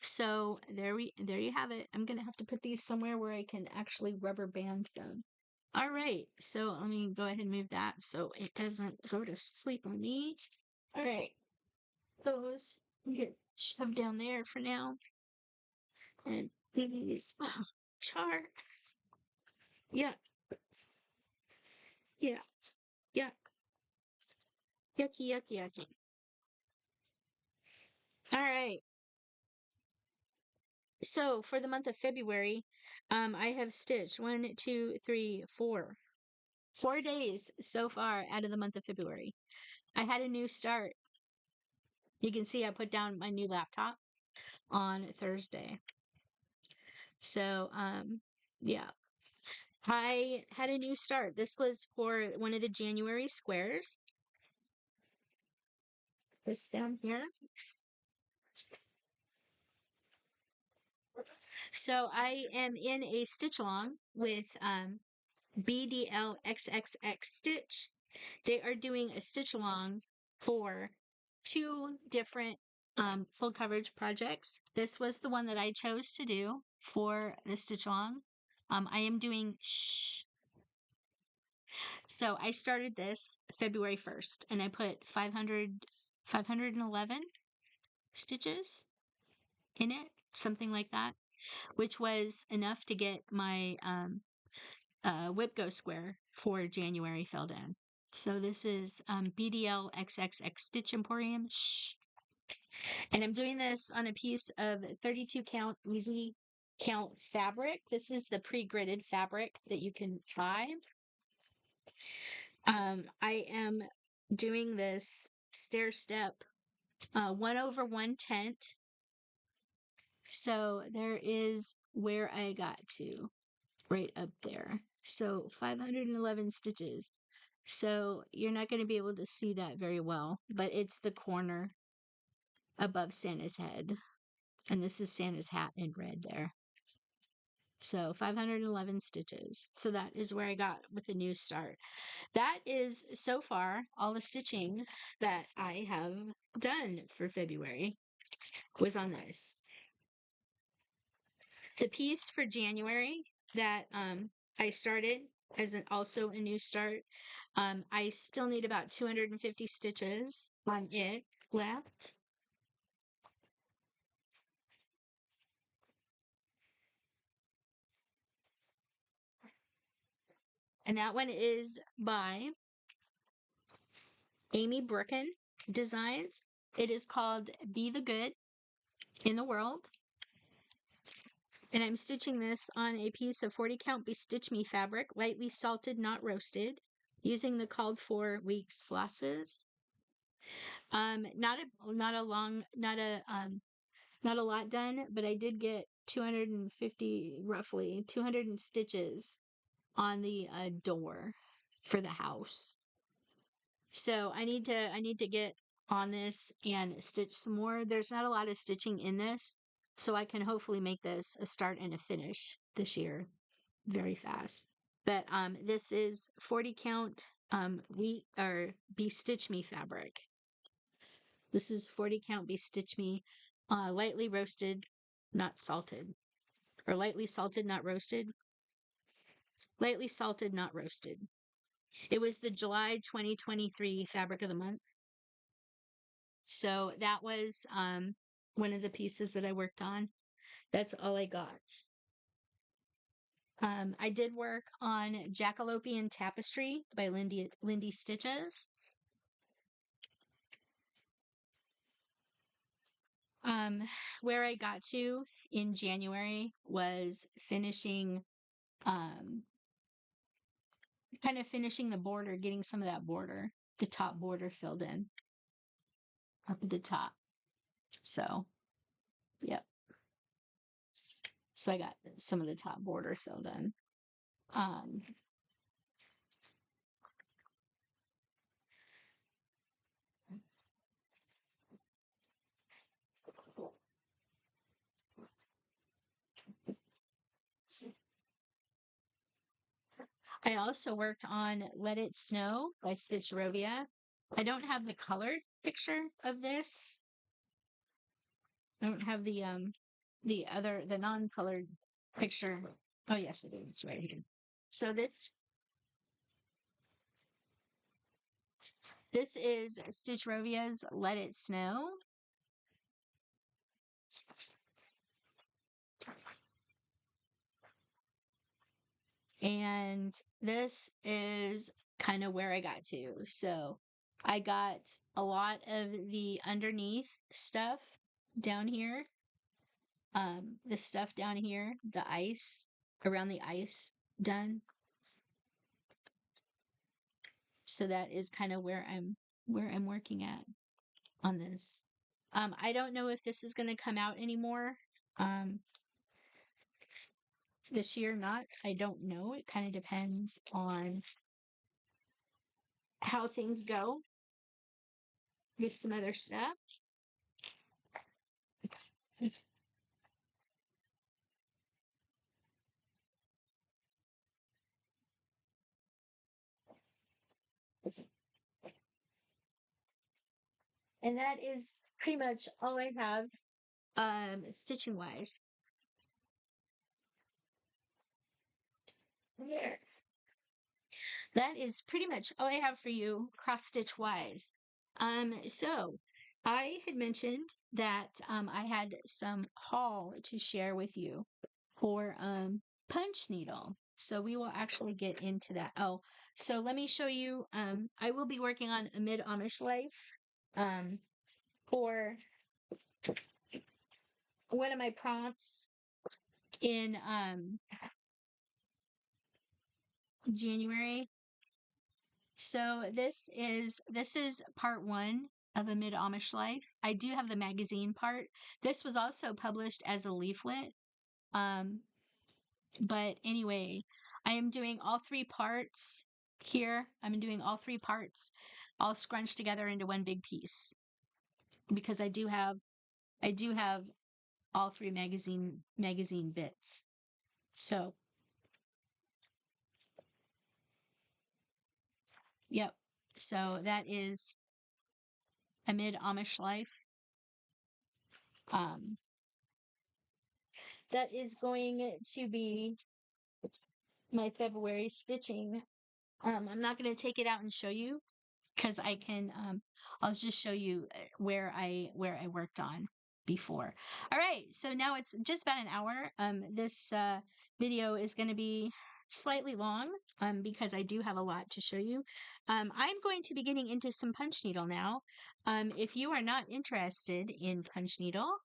So there you have it. I'm gonna have to put these somewhere where I can actually rubber band them. All right, so let me go ahead and move that so it doesn't go to sleep on me. All right, those get shoved down there for now. And these charts. Yeah, yeah, yeah. Yucky, yucky, yucky. All right. So for the month of February, I have stitched 1, 2, 3, 4 days so far out of the month of February. I had a new start. You can see I put down my new laptop on Thursday. So, yeah. I had a new start. This was for one of the January squares. This down here. So I am in a stitch along with BDL XXX stitch. They are doing a stitch along for two different full coverage projects. This was the one that I chose to do for the stitch along. I am doing shh. So I started this February 1st and I put 511 stitches in it, something like that, which was enough to get my whip go square for January filled in. So this is BDL XXX Stitch Emporium. Shh. And I'm doing this on a piece of 32 count easy count fabric. This is the pre-gridded fabric that you can buy. I am doing this stair step 1/110. So there is where I got to, right up there. So 511 stitches. So you're not going to be able to see that very well, but it's the corner above Santa's head. And this is Santa's hat in red there. So 511 stitches. So that is where I got with the new start. That is so far all the stitching that I have done for February was on this. The piece for January that I started as also a new start, I still need about 250 stitches on it left. And that one is by Amy Brooken Designs. It is called Be the Good in the World. And I'm stitching this on a piece of 40 count Bestitch Me fabric, lightly salted, not roasted, using the called for weeks flosses. Not a lot done, but I did get 250, roughly 200 stitches on the door for the house. So I need to get on this and stitch some more. There's not a lot of stitching in this, so I can hopefully make this a start and a finish this year very fast. But this is 40 count wheat or Bestitch Me fabric. This is 40 count Bestitch Me, lightly roasted, not salted, or lightly salted, not roasted. Lightly salted, not roasted. It was the July 2023 fabric of the month. So that was one of the pieces that I worked on. That's all I got. I did work on Jackalopian Tapestry by Lindy Stitches. Where I got to in January was finishing, kind of finishing the border, getting some of that border, the top border filled in up at the top. So, yep. So I got some of the top border filled in. I also worked on Let It Snow by Stitcherovia. I don't have the colored picture of this. I don't have the non-colored picture. Oh yes, it is right here. So this is Stitcherovia's Let It Snow. And this is kind of where I got to. So I got a lot of the underneath stuff down here. The stuff down here, the ice, around the ice done. So that is kind of where I'm working at on this. I don't know if this is going to come out anymore. this year, not. I don't know. It kind of depends on how things go with some other stuff. And that is pretty much all I have stitching wise. There. That is pretty much all I have for you cross stitch wise. So I had mentioned that I had some haul to share with you for punch needle. So we will actually get into that. Oh, so let me show you. I will be working on Amid Amish Life um, for one of my prompts in January. So this is part one of Amid Amish Life. I do have the magazine part. This was also published as a leaflet. Um, but anyway, I am doing all three parts here. I'm doing all three parts all scrunched together into one big piece because I do have all three magazine bits. So, yep. So that is Amid Amish Life. Um, that is going to be my February stitching. I'm not going to take it out and show you because I'll just show you where I worked on before. All right, so now it's just about an hour. This video is going to be slightly long because I do have a lot to show you. I'm going to be getting into some punch needle now. If you are not interested in punch needle,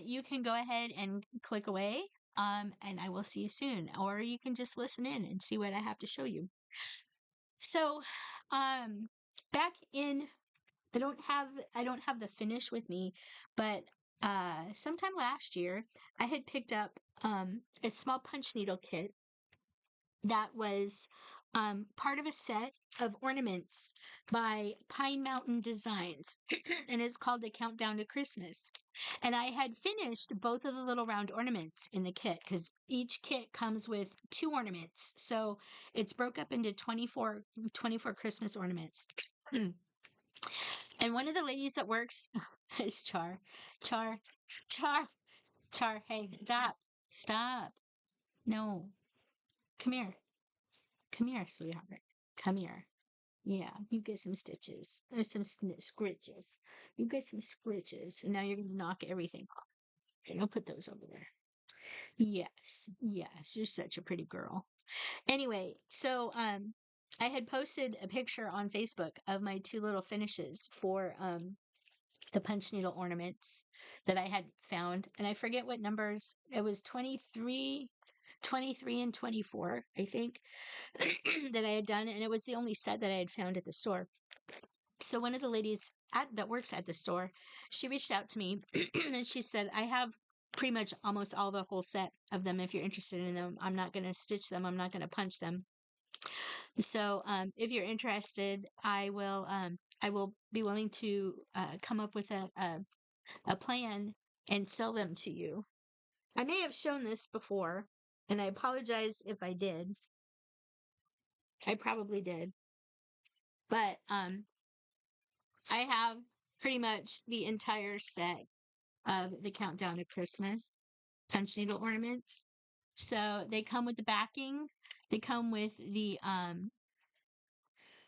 you can go ahead and click away. And I will see you soon, or you can just listen in and see what I have to show you. So, back in, I don't have the finish with me, but sometime last year I had picked up a small punch needle kit that was part of a set of ornaments by Pine Mountain Designs, and it's called The Countdown to Christmas. And I had finished both of the little round ornaments in the kit because each kit comes with 2 ornaments. So it's broke up into 24 Christmas ornaments. And one of the ladies that works is Char. Char, Char, Char, hey, stop. Stop. No. Come here. Come here, sweetheart. Come here. Yeah, you get some stitches. There's some scritches. You get some scritches. And now you're going to knock everything off. Okay, I'll put those over there. Yes, yes, you're such a pretty girl. Anyway, so I had posted a picture on Facebook of my 2 little finishes for the punch needle ornaments that I had found. And I forget what numbers. It was 23 and 24, I think, that I had done, and it was the only set that I had found at the store. So one of the ladies that works at the store, she reached out to me and she said, I have pretty much almost all the whole set of them. If you're interested in them, I'm not going to stitch them. I'm not going to punch them. So if you're interested, I will be willing to come up with a plan and sell them to you. I may have shown this before, and I apologize if I did. I probably did. But I have pretty much the entire set of the Countdown to Christmas punch needle ornaments. So they come with the backing. They come with the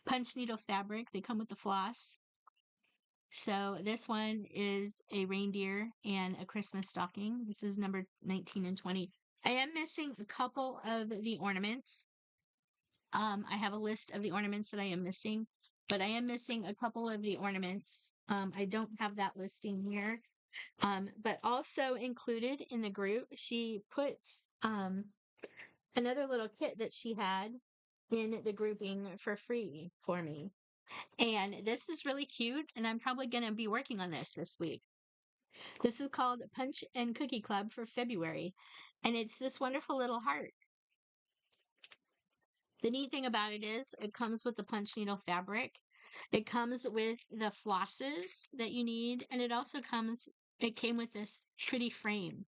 punch needle fabric. They come with the floss. So this one is a reindeer and a Christmas stocking. This is number 19 and 20. I am missing a couple of the ornaments. I have a list of the ornaments that I am missing, but I am missing a couple of the ornaments. I don't have that listing here. But also included in the group, she put another little kit that she had in the grouping for free for me. And this is really cute, and I'm probably going to be working on this week. This is called Punch and Cookie Club for February, and it's this wonderful little heart. The neat thing about it is it comes with the punch needle fabric. It comes with the flosses that you need, and it came with this pretty frame.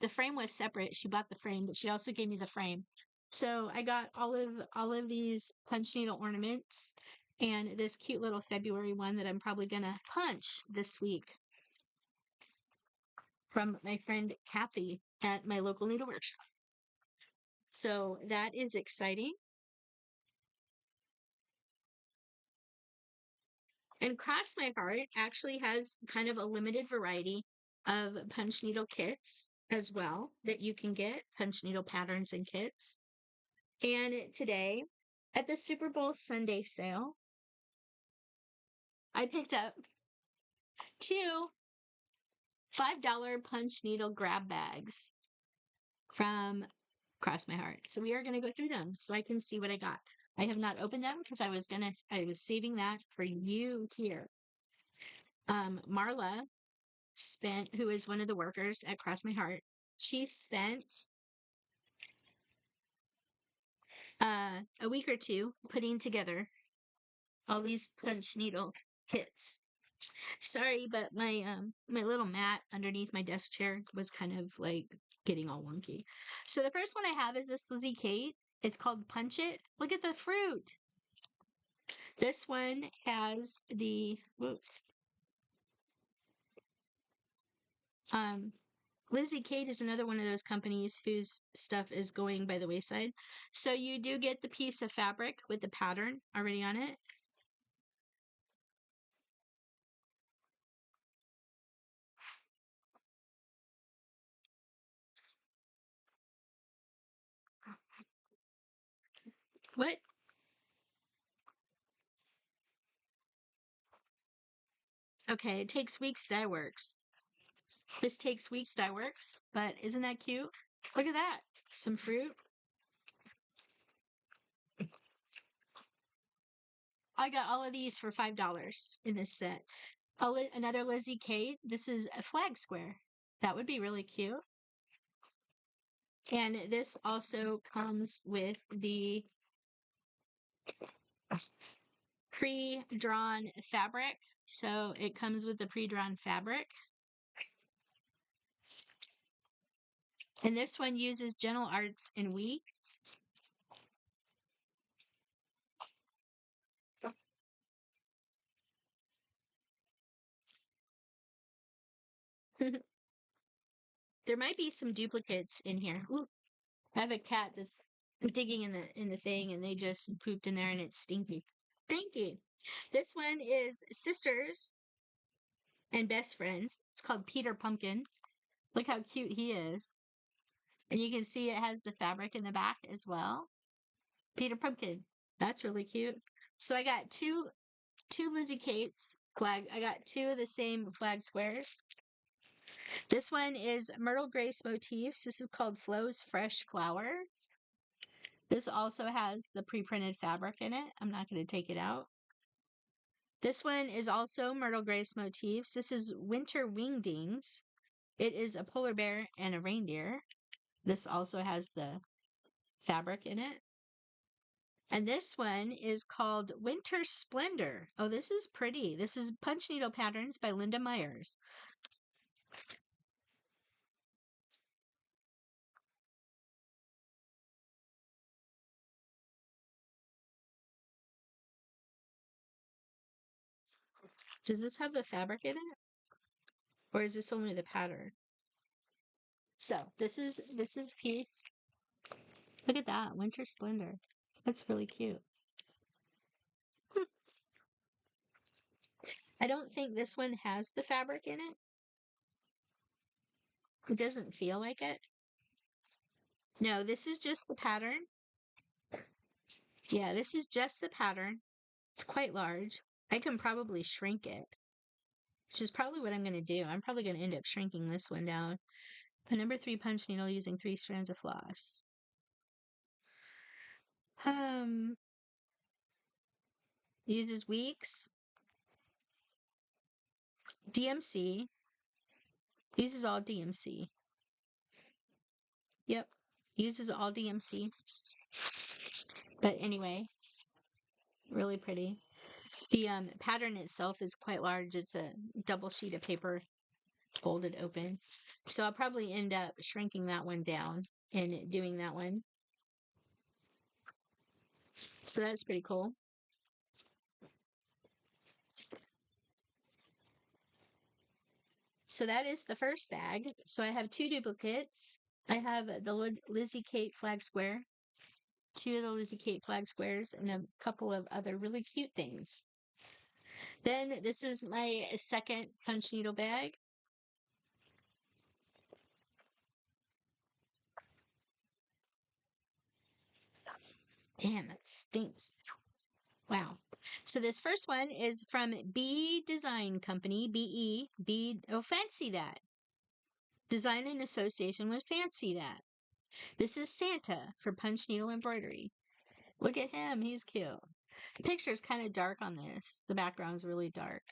The frame was separate. She bought the frame, but she also gave me the frame. So I got all of these punch needle ornaments and this cute little February one that I'm probably gonna punch this week from my friend Kathy at my local needle workshop. So that is exciting. And Cross My Heart actually has kind of a limited variety of punch needle kits as well that you can get, punch needle patterns and kits. And today at the Super Bowl Sunday sale, I picked up two $5 punch needle grab bags from Cross My Heart. So we are going to go through them so I can see what I got. I have not opened them because I was saving that for you here. Marla who is one of the workers at Cross My Heart, she spent a week or two putting together all these punch needle kits. Sorry, but my little mat underneath my desk chair was kind of like getting all wonky. So the first one I have is this Lizzie Kate. It's called Punch It. Look at the fruit. This one has the whoops. Lizzie Kate is another one of those companies whose stuff is going by the wayside. So you do get the piece of fabric with the pattern already on it. What? Okay, it takes weeks dye works. This takes weeks dye works, but isn't that cute? Look at that. Some fruit. I got all of these for $5 in this set. Another Lizzie Kate. This is a flag square. That would be really cute. And this also comes with the pre-drawn fabric. So it comes with the pre-drawn fabric. And this one uses Gentle Arts and Weeks. There might be some duplicates in here. Ooh, I have a cat that's digging in the thing and they just pooped in there and it's stinky. Stinky. This one is Sisters and Best Friends. It's called Peter Pumpkin. Look how cute he is. And you can see it has the fabric in the back as well. Peter Pumpkin. That's really cute. So I got two Lizzie Kate's flag. I got two of the same flag squares. This one is Myrtle Grace Motifs. This is called Flo's Fresh Flowers. This also has the pre-printed fabric in it. I'm not going to take it out. This one is also Myrtle Grace Motifs. This is Winter Wingdings. It is a polar bear and a reindeer. This also has the fabric in it. And this one is called Winter Splendor. Oh, this is pretty. This is Punch Needle Patterns by Linda Myers. Does this have the fabric in it? Or is this only the pattern? So this is piece. Look at that, Winter Splendor. That's really cute. I don't think this one has the fabric in it. It doesn't feel like it. No, this is just the pattern. Yeah, this is just the pattern. It's quite large. I can probably shrink it, which is probably what I'm going to do. I'm probably going to end up shrinking this one down. The number 3 punch needle using 3 strands of floss. Uses Weeks, DMC, Uses all DMC. Yep. Uses all DMC. But anyway, really pretty. The pattern itself is quite large. It's a double sheet of paper folded open. So I'll probably end up shrinking that one down and doing that one. So that's pretty cool. So that is the first bag. So I have two duplicates. I have the Lizzie Kate flag square, two of the Lizzie Kate flag squares, and a couple of other really cute things. Then this is my second punch needle bag. Damn, that stinks. Wow. So this first one is from B Design Company, oh, fancy that. Design in association with Fancy That. This is Santa for punch needle embroidery. Look at him, he's cute. The picture's kind of dark on this. The background's really dark.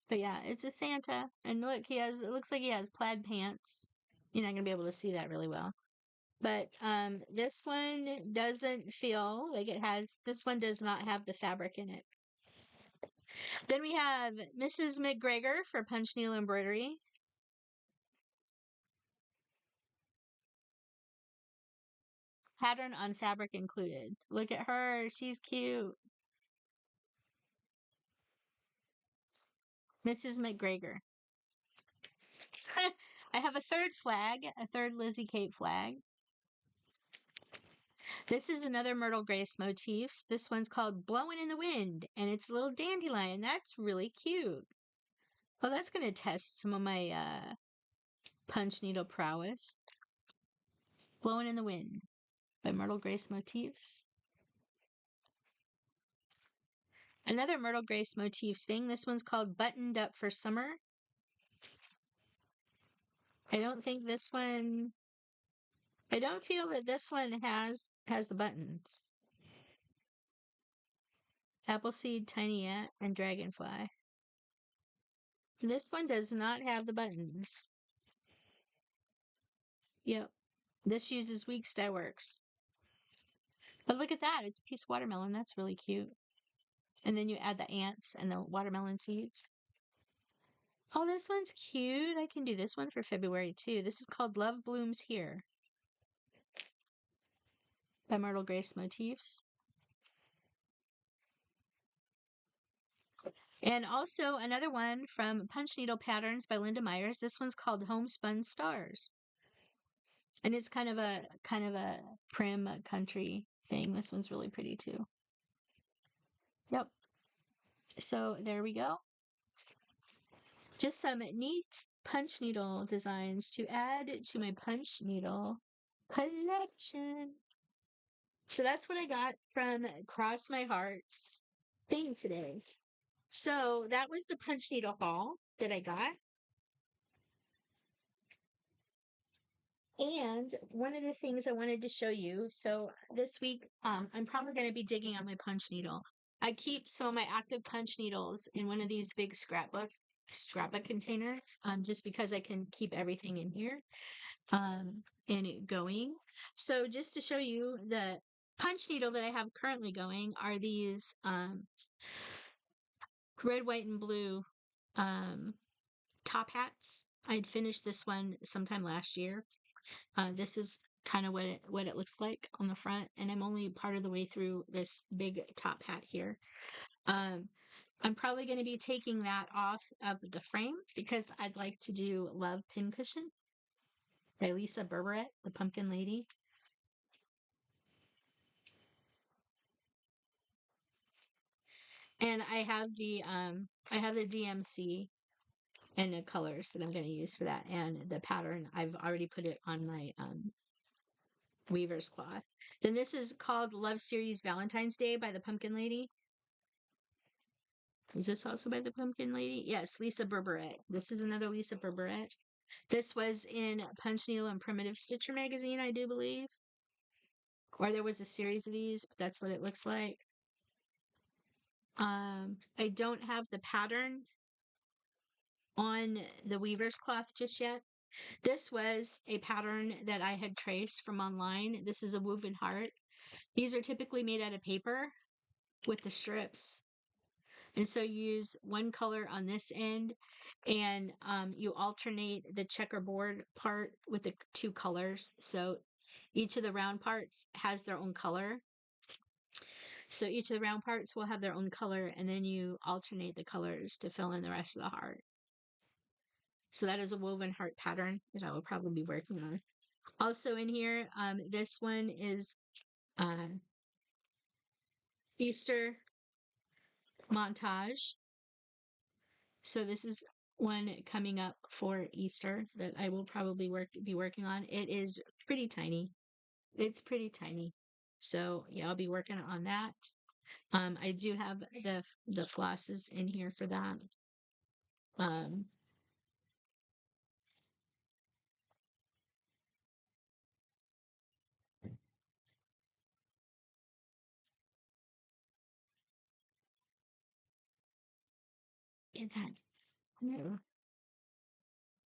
But yeah, it's a Santa. And look, it looks like he has plaid pants. You're not going to be able to see that really well. But this one doesn't feel like it has, this one does not have the fabric in it. Then we have Mrs. McGregor for punch needle embroidery. Pattern on fabric included. Look at her, she's cute. Mrs. McGregor. I have a third flag, a third Lizzie Kate flag. This is another Myrtle Grace motifs. This one's called Blowing in the Wind, and it's a little dandelion. That's really cute. Well, that's going to test some of my punch needle prowess. Blowing in the Wind by Myrtle Grace motifs. Another Myrtle Grace motifs thing. This one's called Buttoned Up for Summer. I don't think this one, I don't feel that this one has the buttons. Appleseed, Tiny Ant, and Dragonfly. This one does not have the buttons. Yep. This uses Weeks Dye Works. But look at that. It's a piece of watermelon. That's really cute. And then you add the ants and the watermelon seeds. Oh, this one's cute. I can do this one for February too. This is called Love Blooms Here by Myrtle Grace Motifs. And also another one from Punch Needle Patterns by Linda Myers. This one's called Homespun Stars. And it's kind of a prim country thing. This one's really pretty too. Yep. So there we go. Just some neat punch needle designs to add to my punch needle collection. So that's what I got from Cross My Heart's thing today. So that was the punch needle haul that I got. And one of the things I wanted to show you, so this week, I'm probably going to be digging out my punch needle. I keep some of my active punch needles in one of these big scrapbook containers, just because I can keep everything in here, and it going. So just to show you, the punch needle that I have currently going are these, red, white, and blue, top hats. I'd finished this one sometime last year. This is kind of what it looks like on the front, and I'm only part of the way through this big top hat here. I'm probably going to be taking that off of the frame because I'd like to do Love Pincushion by Lisa Berberet, the Pumpkin Lady. And I have the DMC and the colors that I'm going to use for that, and the pattern. I've already put it on my weaver's cloth. Then this is called Love Series Valentine's Day by the Pumpkin Lady. Is this also by the Pumpkin Lady? Yes, Lisa Berberet. This is another Lisa Berberet. This was in Punch Needle and Primitive Stitcher magazine, I do believe. Or there was a series of these, but that's what it looks like. I don't have the pattern on the weaver's cloth just yet. This was a pattern that I had traced from online. This is a woven heart. These are typically made out of paper with the strips. And so you use one color on this end, and you alternate the checkerboard part with the two colors. So each of the round parts has their own color. So each of the round parts will have their own color, and then you alternate the colors to fill in the rest of the heart. So that is a woven heart pattern that I will probably be working on. Also in here, this one is uh, Easter montage. So this is one coming up for Easter that I will probably be working on. It is pretty tiny. It's pretty tiny. So yeah, I'll be working on that. I do have the flosses in here for that. Um, get that. No.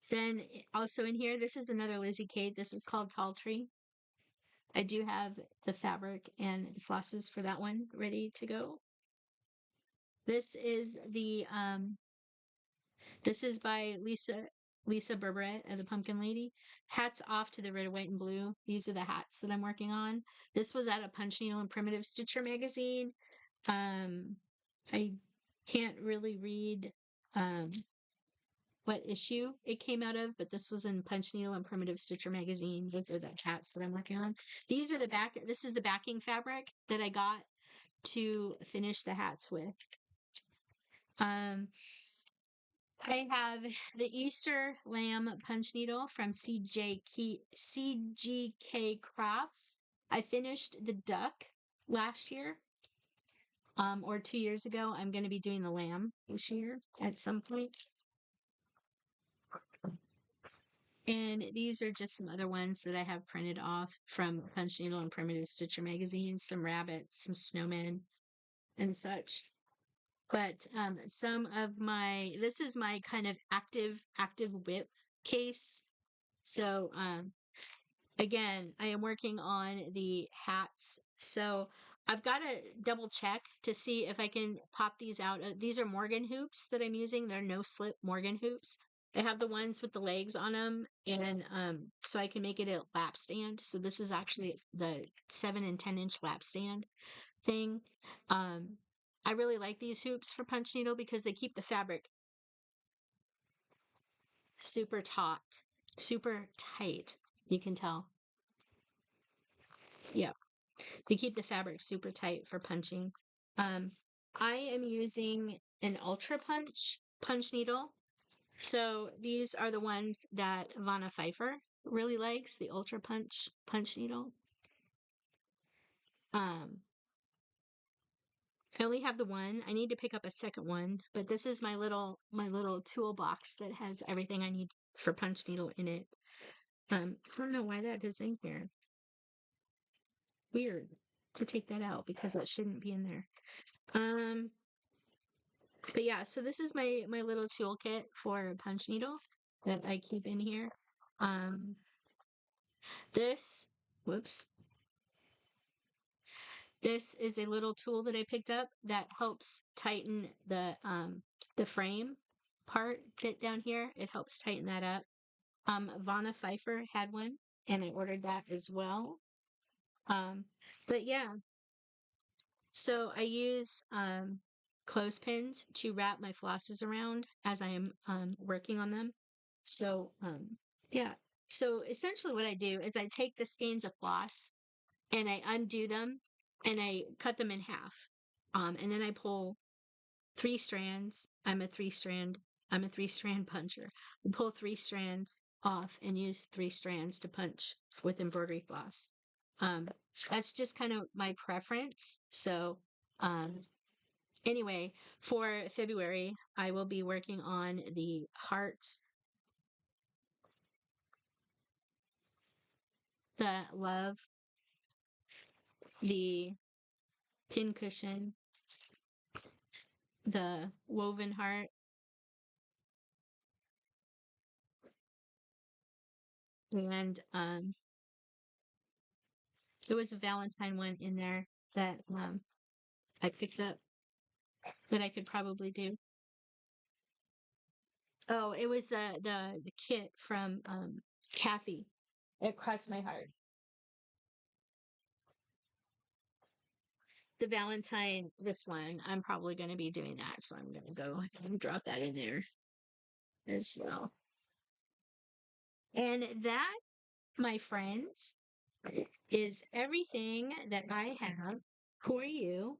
Then also in here, this is another Lizzie Kate. This is called Tall Tree. I do have the fabric and flosses for that one ready to go. This is this is by Lisa Berberet of the Pumpkin Lady. Hats off to the red, white, and blue. These are the hats that I'm working on. This was out of Punch Needle and Primitive Stitcher magazine. I can't really read what issue it came out of, but this was in Punch Needle and Primitive Stitcher magazine. Those are the hats that I'm working on. These are the back. This is the backing fabric that I got to finish the hats with. I have the Easter Lamb punch needle from CGK Crafts. I finished the duck last year, or 2 years ago. I'm going to be doing the lamb this year at some point. And these are just some other ones that I have printed off from Punch Needle and Primitive Stitcher magazines, some rabbits, some snowmen, and such. But some of this is my kind of active whip case. So again, I am working on the hats. So I've got to double check to see if I can pop these out. These are Morgan hoops that I'm using. They're no slip Morgan hoops. I have the ones with the legs on them, and so I can make it a lap stand. So this is actually the 7 and 10-inch lap stand thing. I really like these hoops for punch needle because they keep the fabric super taut, super tight. You can tell. Yep. They keep the fabric super tight for punching. Um, I am using an ultra punch needle. So these are the ones that Vanna Pfeiffer really likes, the ultra punch needle. I only have the one. I need to pick up a second one, but this is my little toolbox that has everything I need for punch needle in it. I don't know why that is in here. Weird to take that out because that shouldn't be in there. But yeah, so this is my little toolkit for punch needle that I keep in here. This, whoops. This is a little tool that I picked up that helps tighten the frame part bit down here. It helps tighten that up. Vanna Pfeiffer had one, and I ordered that as well. But yeah, so I use clothespins to wrap my flosses around as I am working on them. So yeah, so essentially what I do is I take the skeins of floss and I undo them and I cut them in half. And then I pull 3 strands. I'm a three strand puncher. I pull 3 strands off and use 3 strands to punch with embroidery floss. Um, that's just kind of my preference. So, um, anyway, for February, I will be working on the heart, the love, the pincushion, the woven heart, And there was a Valentine one in there that I picked up that I could probably do. Oh, it was the kit from Kathy. It crossed my heart. The Valentine, this one, I'm probably going to be doing that, so I'm going to go and drop that in there as well. And that, my friends, is everything that I have for you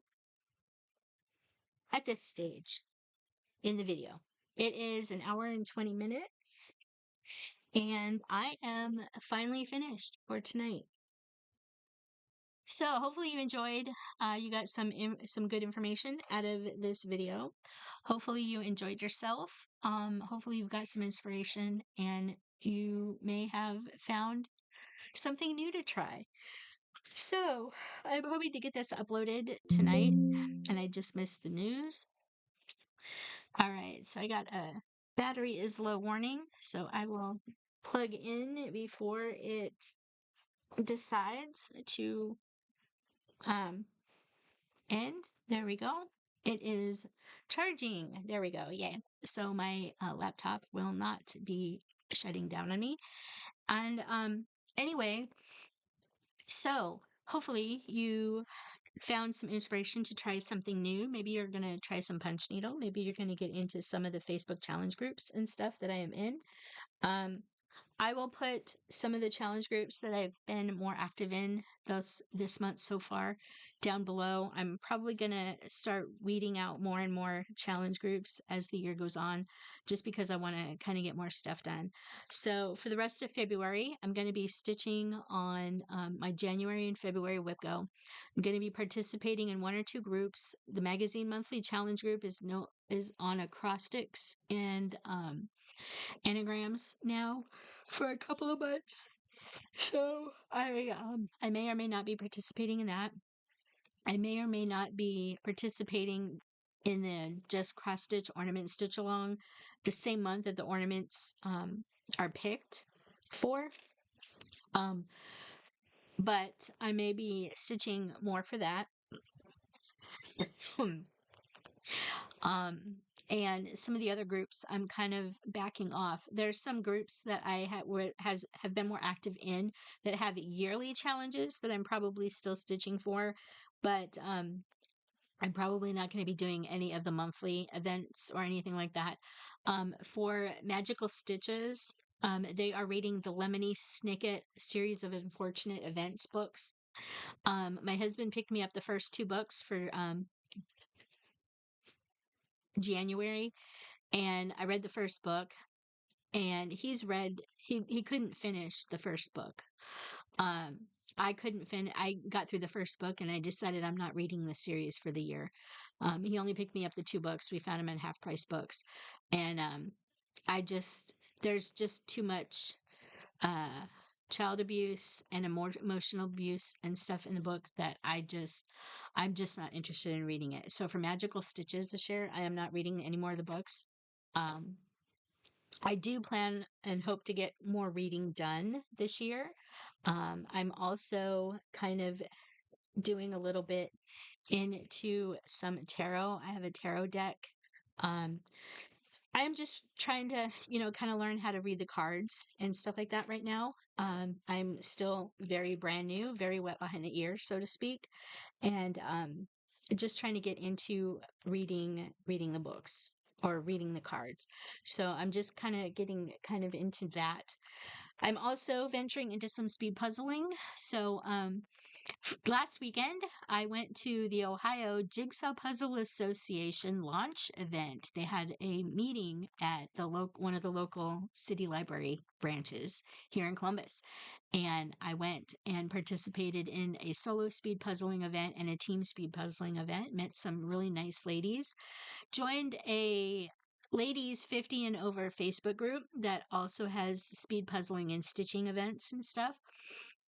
at this stage in the video. It is an hour and 20 minutes, and I am finally finished for tonight. So hopefully you enjoyed. You got some good information out of this video. Hopefully you enjoyed yourself. Hopefully you've got some inspiration, and you may have found something new to try. So I'm hoping to get this uploaded tonight, and I just missed the news. All right, so I got a battery is low warning, so I will plug in before it decides to end. There we go. It is charging. There we go. Yay. So my laptop will not be shutting down on me. And anyway, so hopefully you found some inspiration to try something new. Maybe you're going to try some punch needle. Maybe you're going to get into some of the Facebook challenge groups and stuff that I am in. I will put some of the challenge groups that I've been more active in this month so far down below. I'm probably going to start weeding out more and more challenge groups as the year goes on, just because I want to kind of get more stuff done. So for the rest of February, I'm going to be stitching on my January and February WIPGO. I'm going to be participating in one or two groups. The magazine monthly challenge group is on acrostics and anagrams now for a couple of months. So I may or may not be participating in that. I may or may not be participating in the just cross stitch ornament stitch along the same month that the ornaments are picked for. But I may be stitching more for that. Um, and some of the other groups I'm kind of backing off. There's some groups that I have been more active in that have yearly challenges that I'm probably still stitching for, but I'm probably not going to be doing any of the monthly events or anything like that. For Magical Stitches, they are reading the Lemony Snicket series of unfortunate events books. My husband picked me up the first two books for January, and I read the first book, and he couldn't finish the first book. I couldn't finish. I got through the first book, and I decided I'm not reading the series for the year. He only picked me up the two books. We found them at half price books, and there's just too much child abuse and emotional abuse and stuff in the book that I'm just not interested in reading it. So for Magical Stitches this year, I am not reading any more of the books. I do plan and hope to get more reading done this year. I'm also kind of doing a little bit into some tarot. I have a tarot deck. I'm just trying to, kind of learn how to read the cards and stuff like that right now. I'm still very brand new, very wet behind the ears, so to speak, and just trying to get into reading the books or reading the cards. So I'm just kind of getting kind of into that. I'm also venturing into some speed puzzling. So last weekend, I went to the Ohio Jigsaw Puzzle Association launch event. They had a meeting at one of the local city library branches here in Columbus. And I went and participated in a solo speed puzzling event and a team speed puzzling event, met some really nice ladies, joined a ladies 50 and over Facebook group that also has speed puzzling and stitching events and stuff.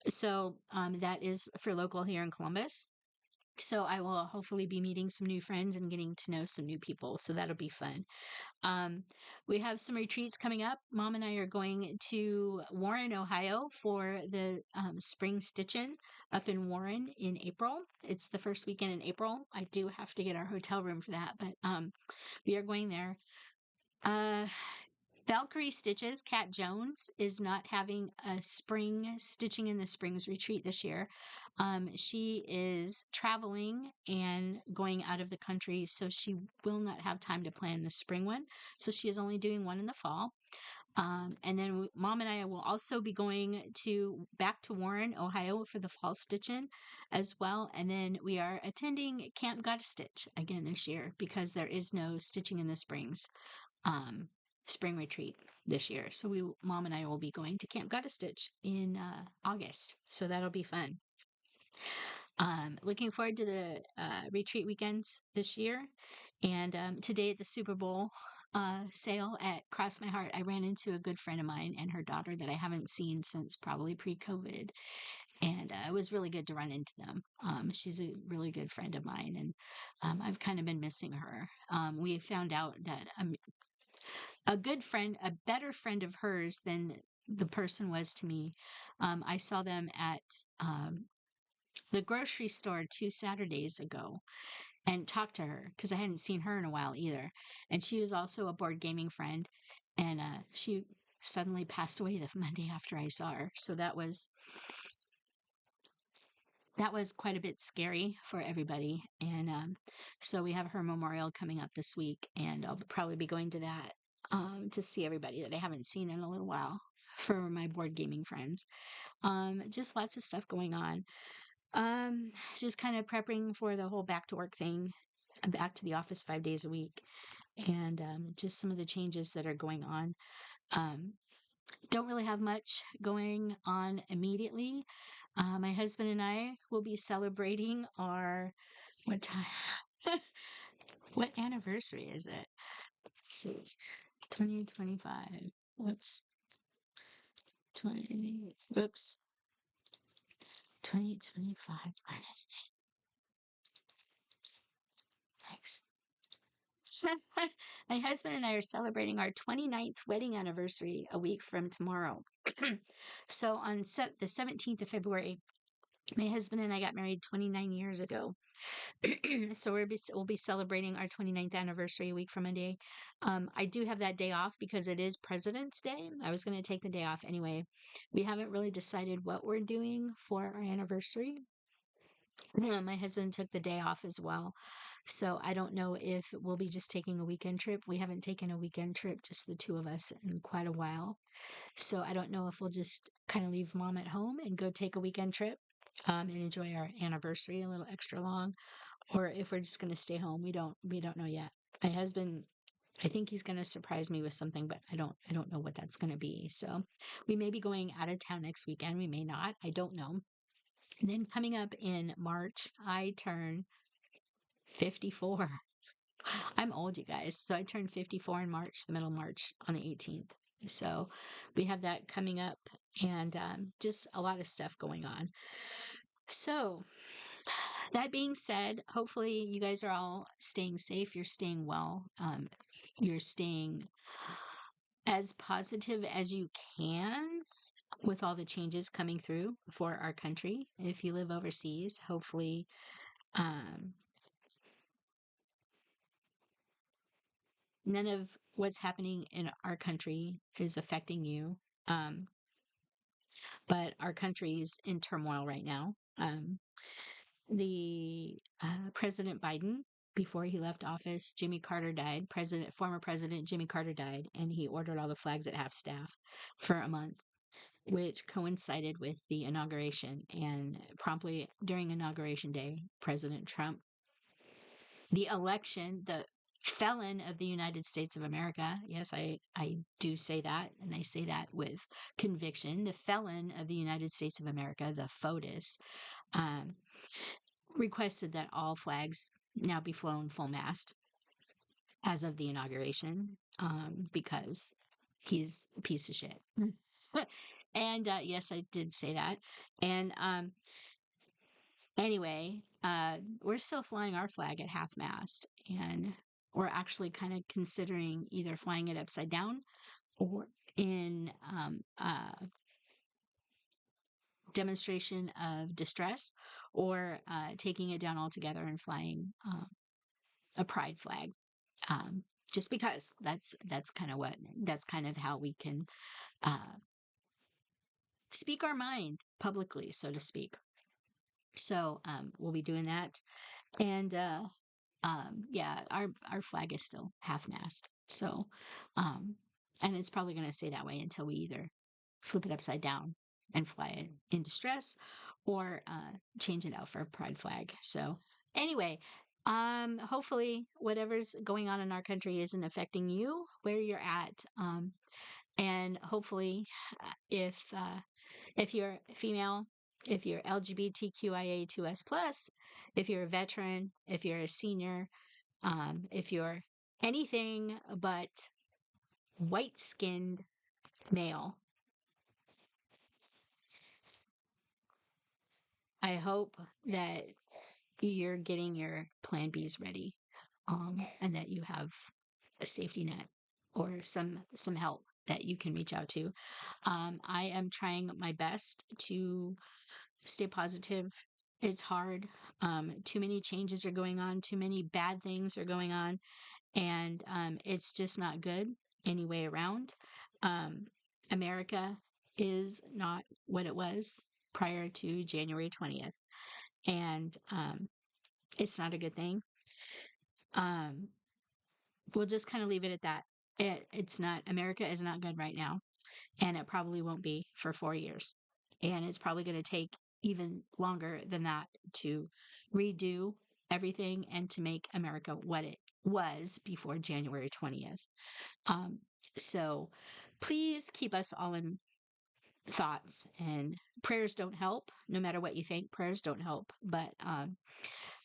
So that is for local here in Columbus. So I will hopefully be meeting some new friends and getting to know some new people. So that'll be fun. Um, we have some retreats coming up. Mom and I are going to Warren, Ohio for the spring stitch-in up in Warren in April. It's the first weekend in April. I do have to get our hotel room for that, but we are going there. Uh, Valkyrie Stitches, Kat Jones, is not having a spring stitching in the springs retreat this year. She is traveling and going out of the country, so she will not have time to plan the spring one. So she is only doing one in the fall. And then Mom and I will also be going to back to Warren, Ohio for the fall stitching as well. And then we are attending Camp Gotta Stitch again this year because there is no stitching in the springs um, spring retreat this year. So Mom and I will be going to Camp Gotta Stitch in August. So that'll be fun. Looking forward to the retreat weekends this year. And today at the Super Bowl sale at Cross My Heart, I ran into a good friend of mine and her daughter that I haven't seen since probably pre-COVID. And it was really good to run into them. She's a really good friend of mine, and I've kind of been missing her. We found out that a good friend, a better friend of hers than the person was to me. I saw them at the grocery store 2 Saturdays ago and talked to her because I hadn't seen her in a while either. And she was also a board gaming friend, and she suddenly passed away the Monday after I saw her. So that was quite a bit scary for everybody. And so we have her memorial coming up this week, and I'll probably be going to that to see everybody that I haven't seen in a little while for my board gaming friends. Just lots of stuff going on. Just kind of prepping for the whole back to work thing. I'm back to the office 5 days a week, and just some of the changes that are going on. Um, don't really have much going on immediately. My husband and I will be celebrating our what time? What anniversary is it? Let's see, 2025. Whoops, 20. Whoops, 2025 minus 6. My husband and I are celebrating our 29th wedding anniversary a week from tomorrow. So on the 17th of February, my husband and I got married 29 years ago. So we'll be celebrating our 29th anniversary a week from Monday. I do have that day off because it is President's Day. I was going to take the day off anyway. We haven't really decided what we're doing for our anniversary. My husband took the day off as well. So I don't know if we'll be just taking a weekend trip. We haven't taken a weekend trip, just the two of us, in quite a while. So I don't know if we'll just kind of leave mom at home and go take a weekend trip and enjoy our anniversary a little extra long, or if we're just going to stay home. We don't know yet. My husband, I think he's going to surprise me with something, but I don't know what that's going to be. So we may be going out of town next weekend. We may not. I don't know. And then coming up in March, I turn 54. I'm old, you guys. So I turned 54 in March, the middle of March on the 18th. So we have that coming up, and just a lot of stuff going on. So that being said, hopefully you guys are all staying safe. You're staying well. You're staying as positive as you can with all the changes coming through for our country. If you live overseas, hopefully um, none of what's happening in our country is affecting you. Um, but our country's in turmoil right now. The President Biden, before he left office, Jimmy Carter died. Former President Jimmy Carter died, and he ordered all the flags at half staff for a month, which coincided with the inauguration. And promptly during inauguration day, President Trump, the election, the felon of the United States of America. Yes, I do say that, and I say that with conviction. The felon of the United States of America, the FOTUS, um, requested that all flags now be flown full mast as of the inauguration, because he's a piece of shit. And yes, I did say that. And Anyway, we're still flying our flag at half mast, and we're actually kind of considering either flying it upside down or in demonstration of distress, or taking it down altogether and flying a pride flag. Um, just because that's kind of what that's kind of how we can uh, speak our mind publicly, so to speak. So we'll be doing that, and yeah, our flag is still half mast. So, um, and it's probably going to stay that way until we either flip it upside down and fly it in distress, or change it out for a pride flag. So, anyway, hopefully whatever's going on in our country isn't affecting you where you're at. And hopefully, if you're female, if you're LGBTQIA2S plus, if you're a veteran, if you're a senior, if you're anything but white skinned male, I hope that you're getting your plan Bs ready, and that you have a safety net or some help that you can reach out to. I am trying my best to stay positive. It's hard. Too many changes are going on. Too many bad things are going on, and it's just not good any way around. Um, America is not what it was prior to January 20th, and it's not a good thing. Um, we'll just kind of leave it at that. It's not, America is not good right now, and it probably won't be for 4 years. And it's probably going to take even longer than that to redo everything and to make America what it was before January 20th. Um, so please keep us all in thoughts, and prayers don't help. No matter what you think, prayers don't help. But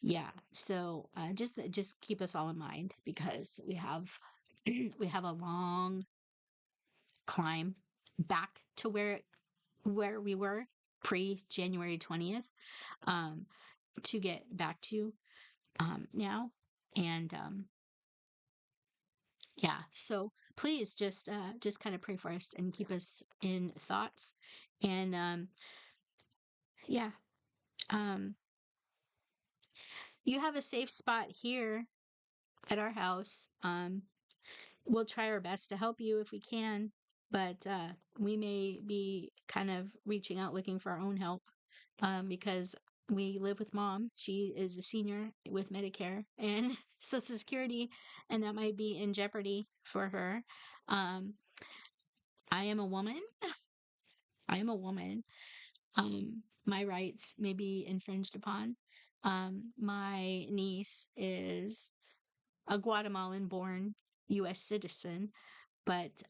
yeah, so just keep us all in mind, because we have we have a long climb back to where we were pre January 20th, um, to get back to now. And yeah, so please just kind of pray for us and keep us in thoughts. And yeah, um, you have a safe spot here at our house. We'll try our best to help you if we can, but we may be kind of reaching out looking for our own help, because we live with mom. She is a senior with Medicare and Social Security, and that might be in jeopardy for her. Um, I am a woman. I am a woman. My rights may be infringed upon. My niece is a Guatemalan born US citizen, but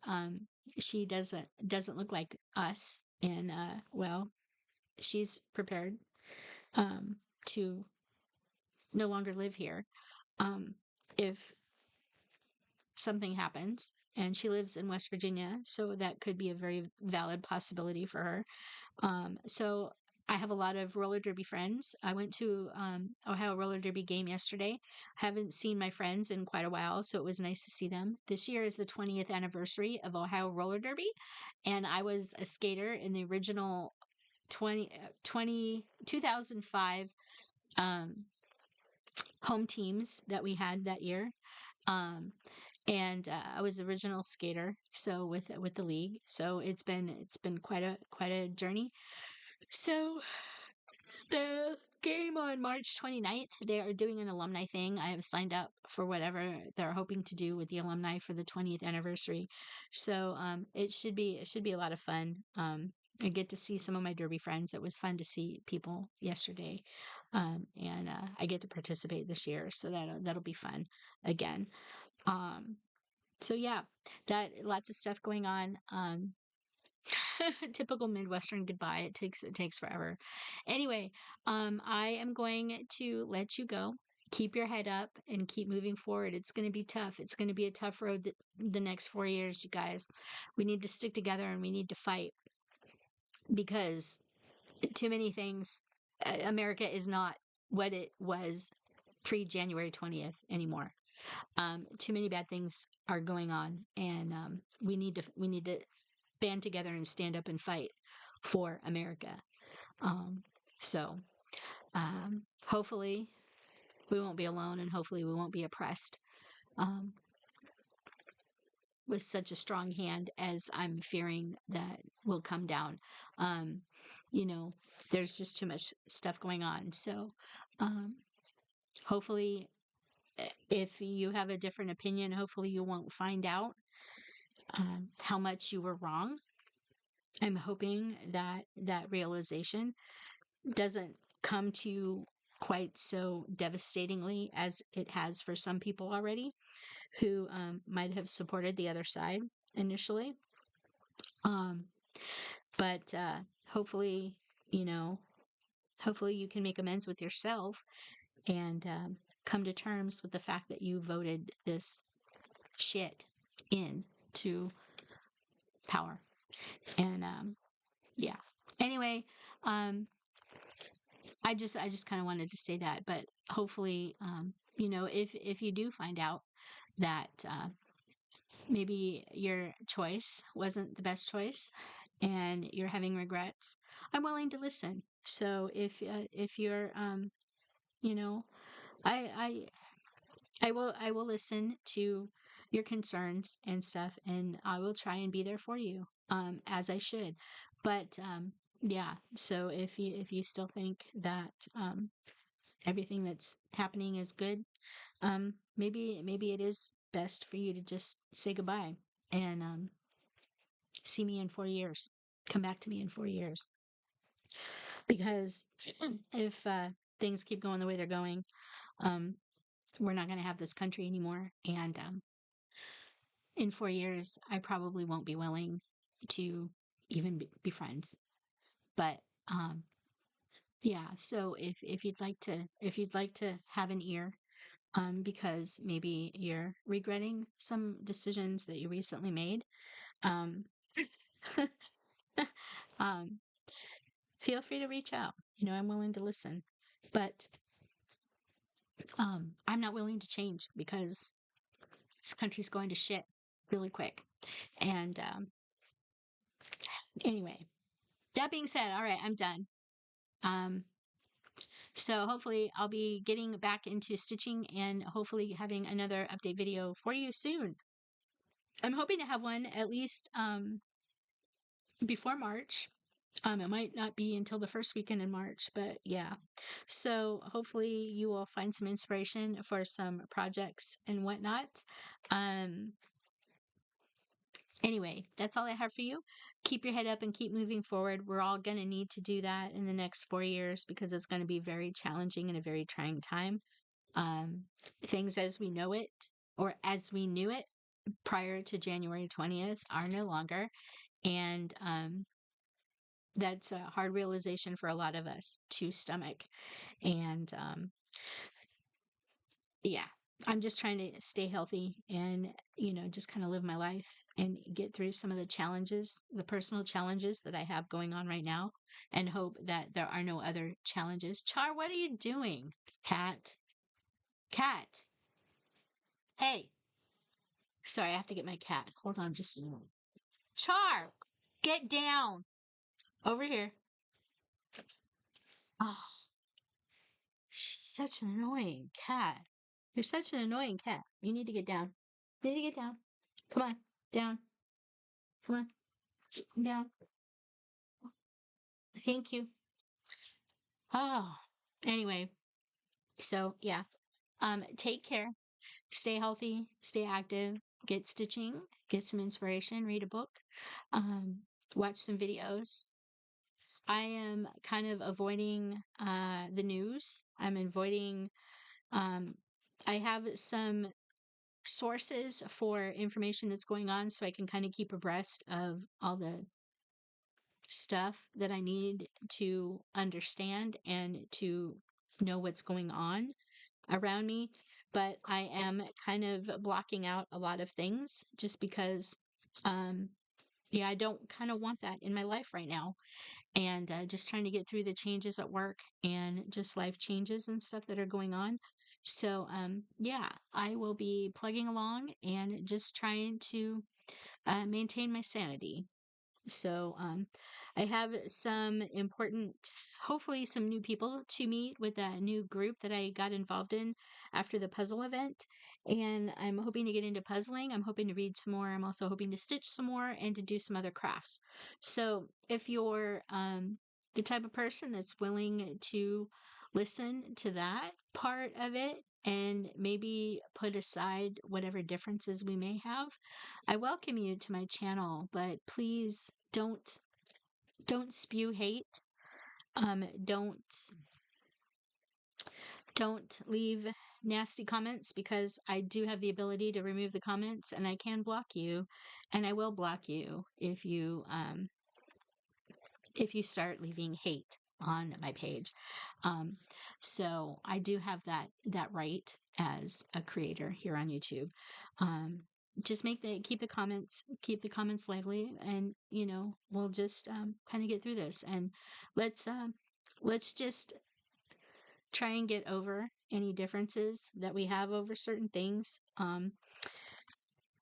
she doesn't look like us, and well, she's prepared to no longer live here, um, if something happens. And she lives in West Virginia, so that could be a very valid possibility for her. So I have a lot of roller derby friends. I went to Ohio roller derby game yesterday. I haven't seen my friends in quite a while, so it was nice to see them. This year is the 20th anniversary of Ohio roller derby, and I was a skater in the original 2005 um, home teams that we had that year. Um, and I was the original skater, so with the league. So it's been quite a journey. So the game on March 29th, they are doing an alumni thing. I have signed up for whatever they're hoping to do with the alumni for the 20th anniversary. So it should be a lot of fun. I get to see some of my derby friends. It was fun to see people yesterday, and I get to participate this year, so that'll be fun again. Um, so yeah, that lots of stuff going on. Typical Midwestern goodbye. It takes forever. Anyway, I am going to let you go. Keep your head up and keep moving forward. It's going to be tough. It's going to be a tough road the next 4 years, you guys. We need to stick together and we need to fight, because too many things America is not what it was pre January 20th anymore. Too many bad things are going on, and we need to band together and stand up and fight for America. Um, so hopefully we won't be alone, and hopefully we won't be oppressed um, with such a strong hand as I'm fearing that will come down. Um, you know, there's just too much stuff going on. So um, hopefully, if you have a different opinion, hopefully you won't find out how much you were wrong. I'm hoping that that realization doesn't come to you quite so devastatingly as it has for some people already who might have supported the other side initially. Um, but hopefully, you know, hopefully you can make amends with yourself and come to terms with the fact that you voted this shit in to power. And yeah. Anyway, um, I just kind of wanted to say that, but hopefully, if you do find out that maybe your choice wasn't the best choice and you're having regrets, I'm willing to listen. So if you're you know, I I will listen to your concerns and stuff, and I will try and be there for you, as I should. But yeah, so if you still think that everything that's happening is good, maybe it is best for you to just say goodbye and see me in 4 years. Come back to me in 4 years, because if things keep going the way they're going, um, we're not going to have this country anymore, and in 4 years, I probably won't be willing to even be friends. But um, yeah, so if you'd like to have an ear, because maybe you're regretting some decisions that you recently made, um, um, feel free to reach out. I'm willing to listen, but I'm not willing to change because this country's going to shit really quick. And anyway, that being said, all right, I'm done. Um, so hopefully I'll be getting back into stitching and hopefully having another update video for you soon. I'm hoping to have one at least before March. It might not be until the first weekend in March, but yeah. So hopefully you will find some inspiration for some projects and whatnot. Um, Anyway, that's all I have for you. Keep your head up and keep moving forward. We're all going to need to do that in the next 4 years because it's going to be very challenging and a very trying time. Um, Things as we know it, or as we knew it prior to January 20th, are no longer. And that's a hard realization for a lot of us to stomach. And yeah, I'm just trying to stay healthy and, just kind of live my life and get through some of the challenges, the personal challenges that I have going on right now, and hope that there are no other challenges. Char, what are you doing? Cat, cat. Hey, sorry, I have to get my cat. Hold on just a moment. Char, get down over here. Oh, she's such an annoying cat. You're such an annoying cat. You need to get down. You need to get down. Come on, down. Come on, down. Thank you. Oh, anyway, so yeah. Take care. Stay healthy, stay active, get stitching, get some inspiration, read a book, um, watch some videos. I am kind of avoiding the news. I'm avoiding um I have some sources for information that's going on so I can kind of keep abreast of all the stuff that I need to understand and to know what's going on around me. But I am kind of blocking out a lot of things just because um, yeah, I don't kind of want that in my life right now. And just trying to get through the changes at work and just life changes and stuff that are going on. So, yeah, I will be plugging along and just trying to maintain my sanity. So, I have some important, hopefully, some new people to meet with that new group that I got involved in after the puzzle event. And I'm hoping to get into puzzling. I'm hoping to read some more. I'm also hoping to stitch some more and to do some other crafts. So, if you're the type of person that's willing to listen to that part of it and maybe put aside whatever differences we may have, I welcome you to my channel, but please don't spew hate. Don't leave nasty comments because I do have the ability to remove the comments and I can block you, and I will block you if you start leaving hate on my page. Um, so I do have that right as a creator here on YouTube. Um, just keep the comments lively, and we'll just kind of get through this, and let's just try and get over any differences that we have over certain things. I'm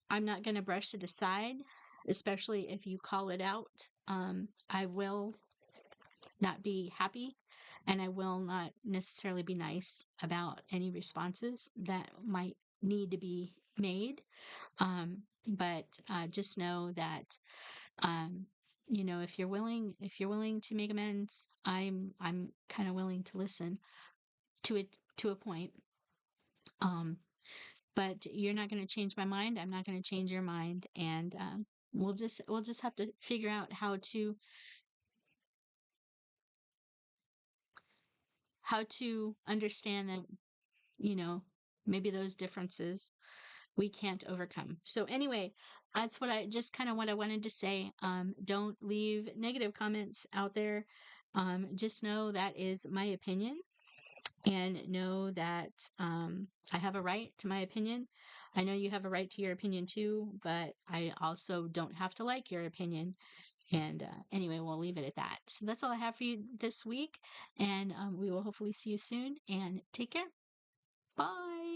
not going to brush it aside, especially if you call it out. I will not be happy, and I will not necessarily be nice about any responses that might need to be made. But just know that um, if you're willing to make amends, I'm kind of willing to listen to it to a point. Um, but you're not going to change my mind. I'm not going to change your mind, and we'll just have to figure out how to understand that you know, maybe those differences we can't overcome. So anyway, that's what I wanted to say. Don't leave negative comments out there. Just know that is my opinion, and know that I have a right to my opinion. I know you have a right to your opinion too, but I also don't have to like your opinion. And anyway, we'll leave it at that. So that's all I have for you this week, and we will hopefully see you soon. And take care. Bye.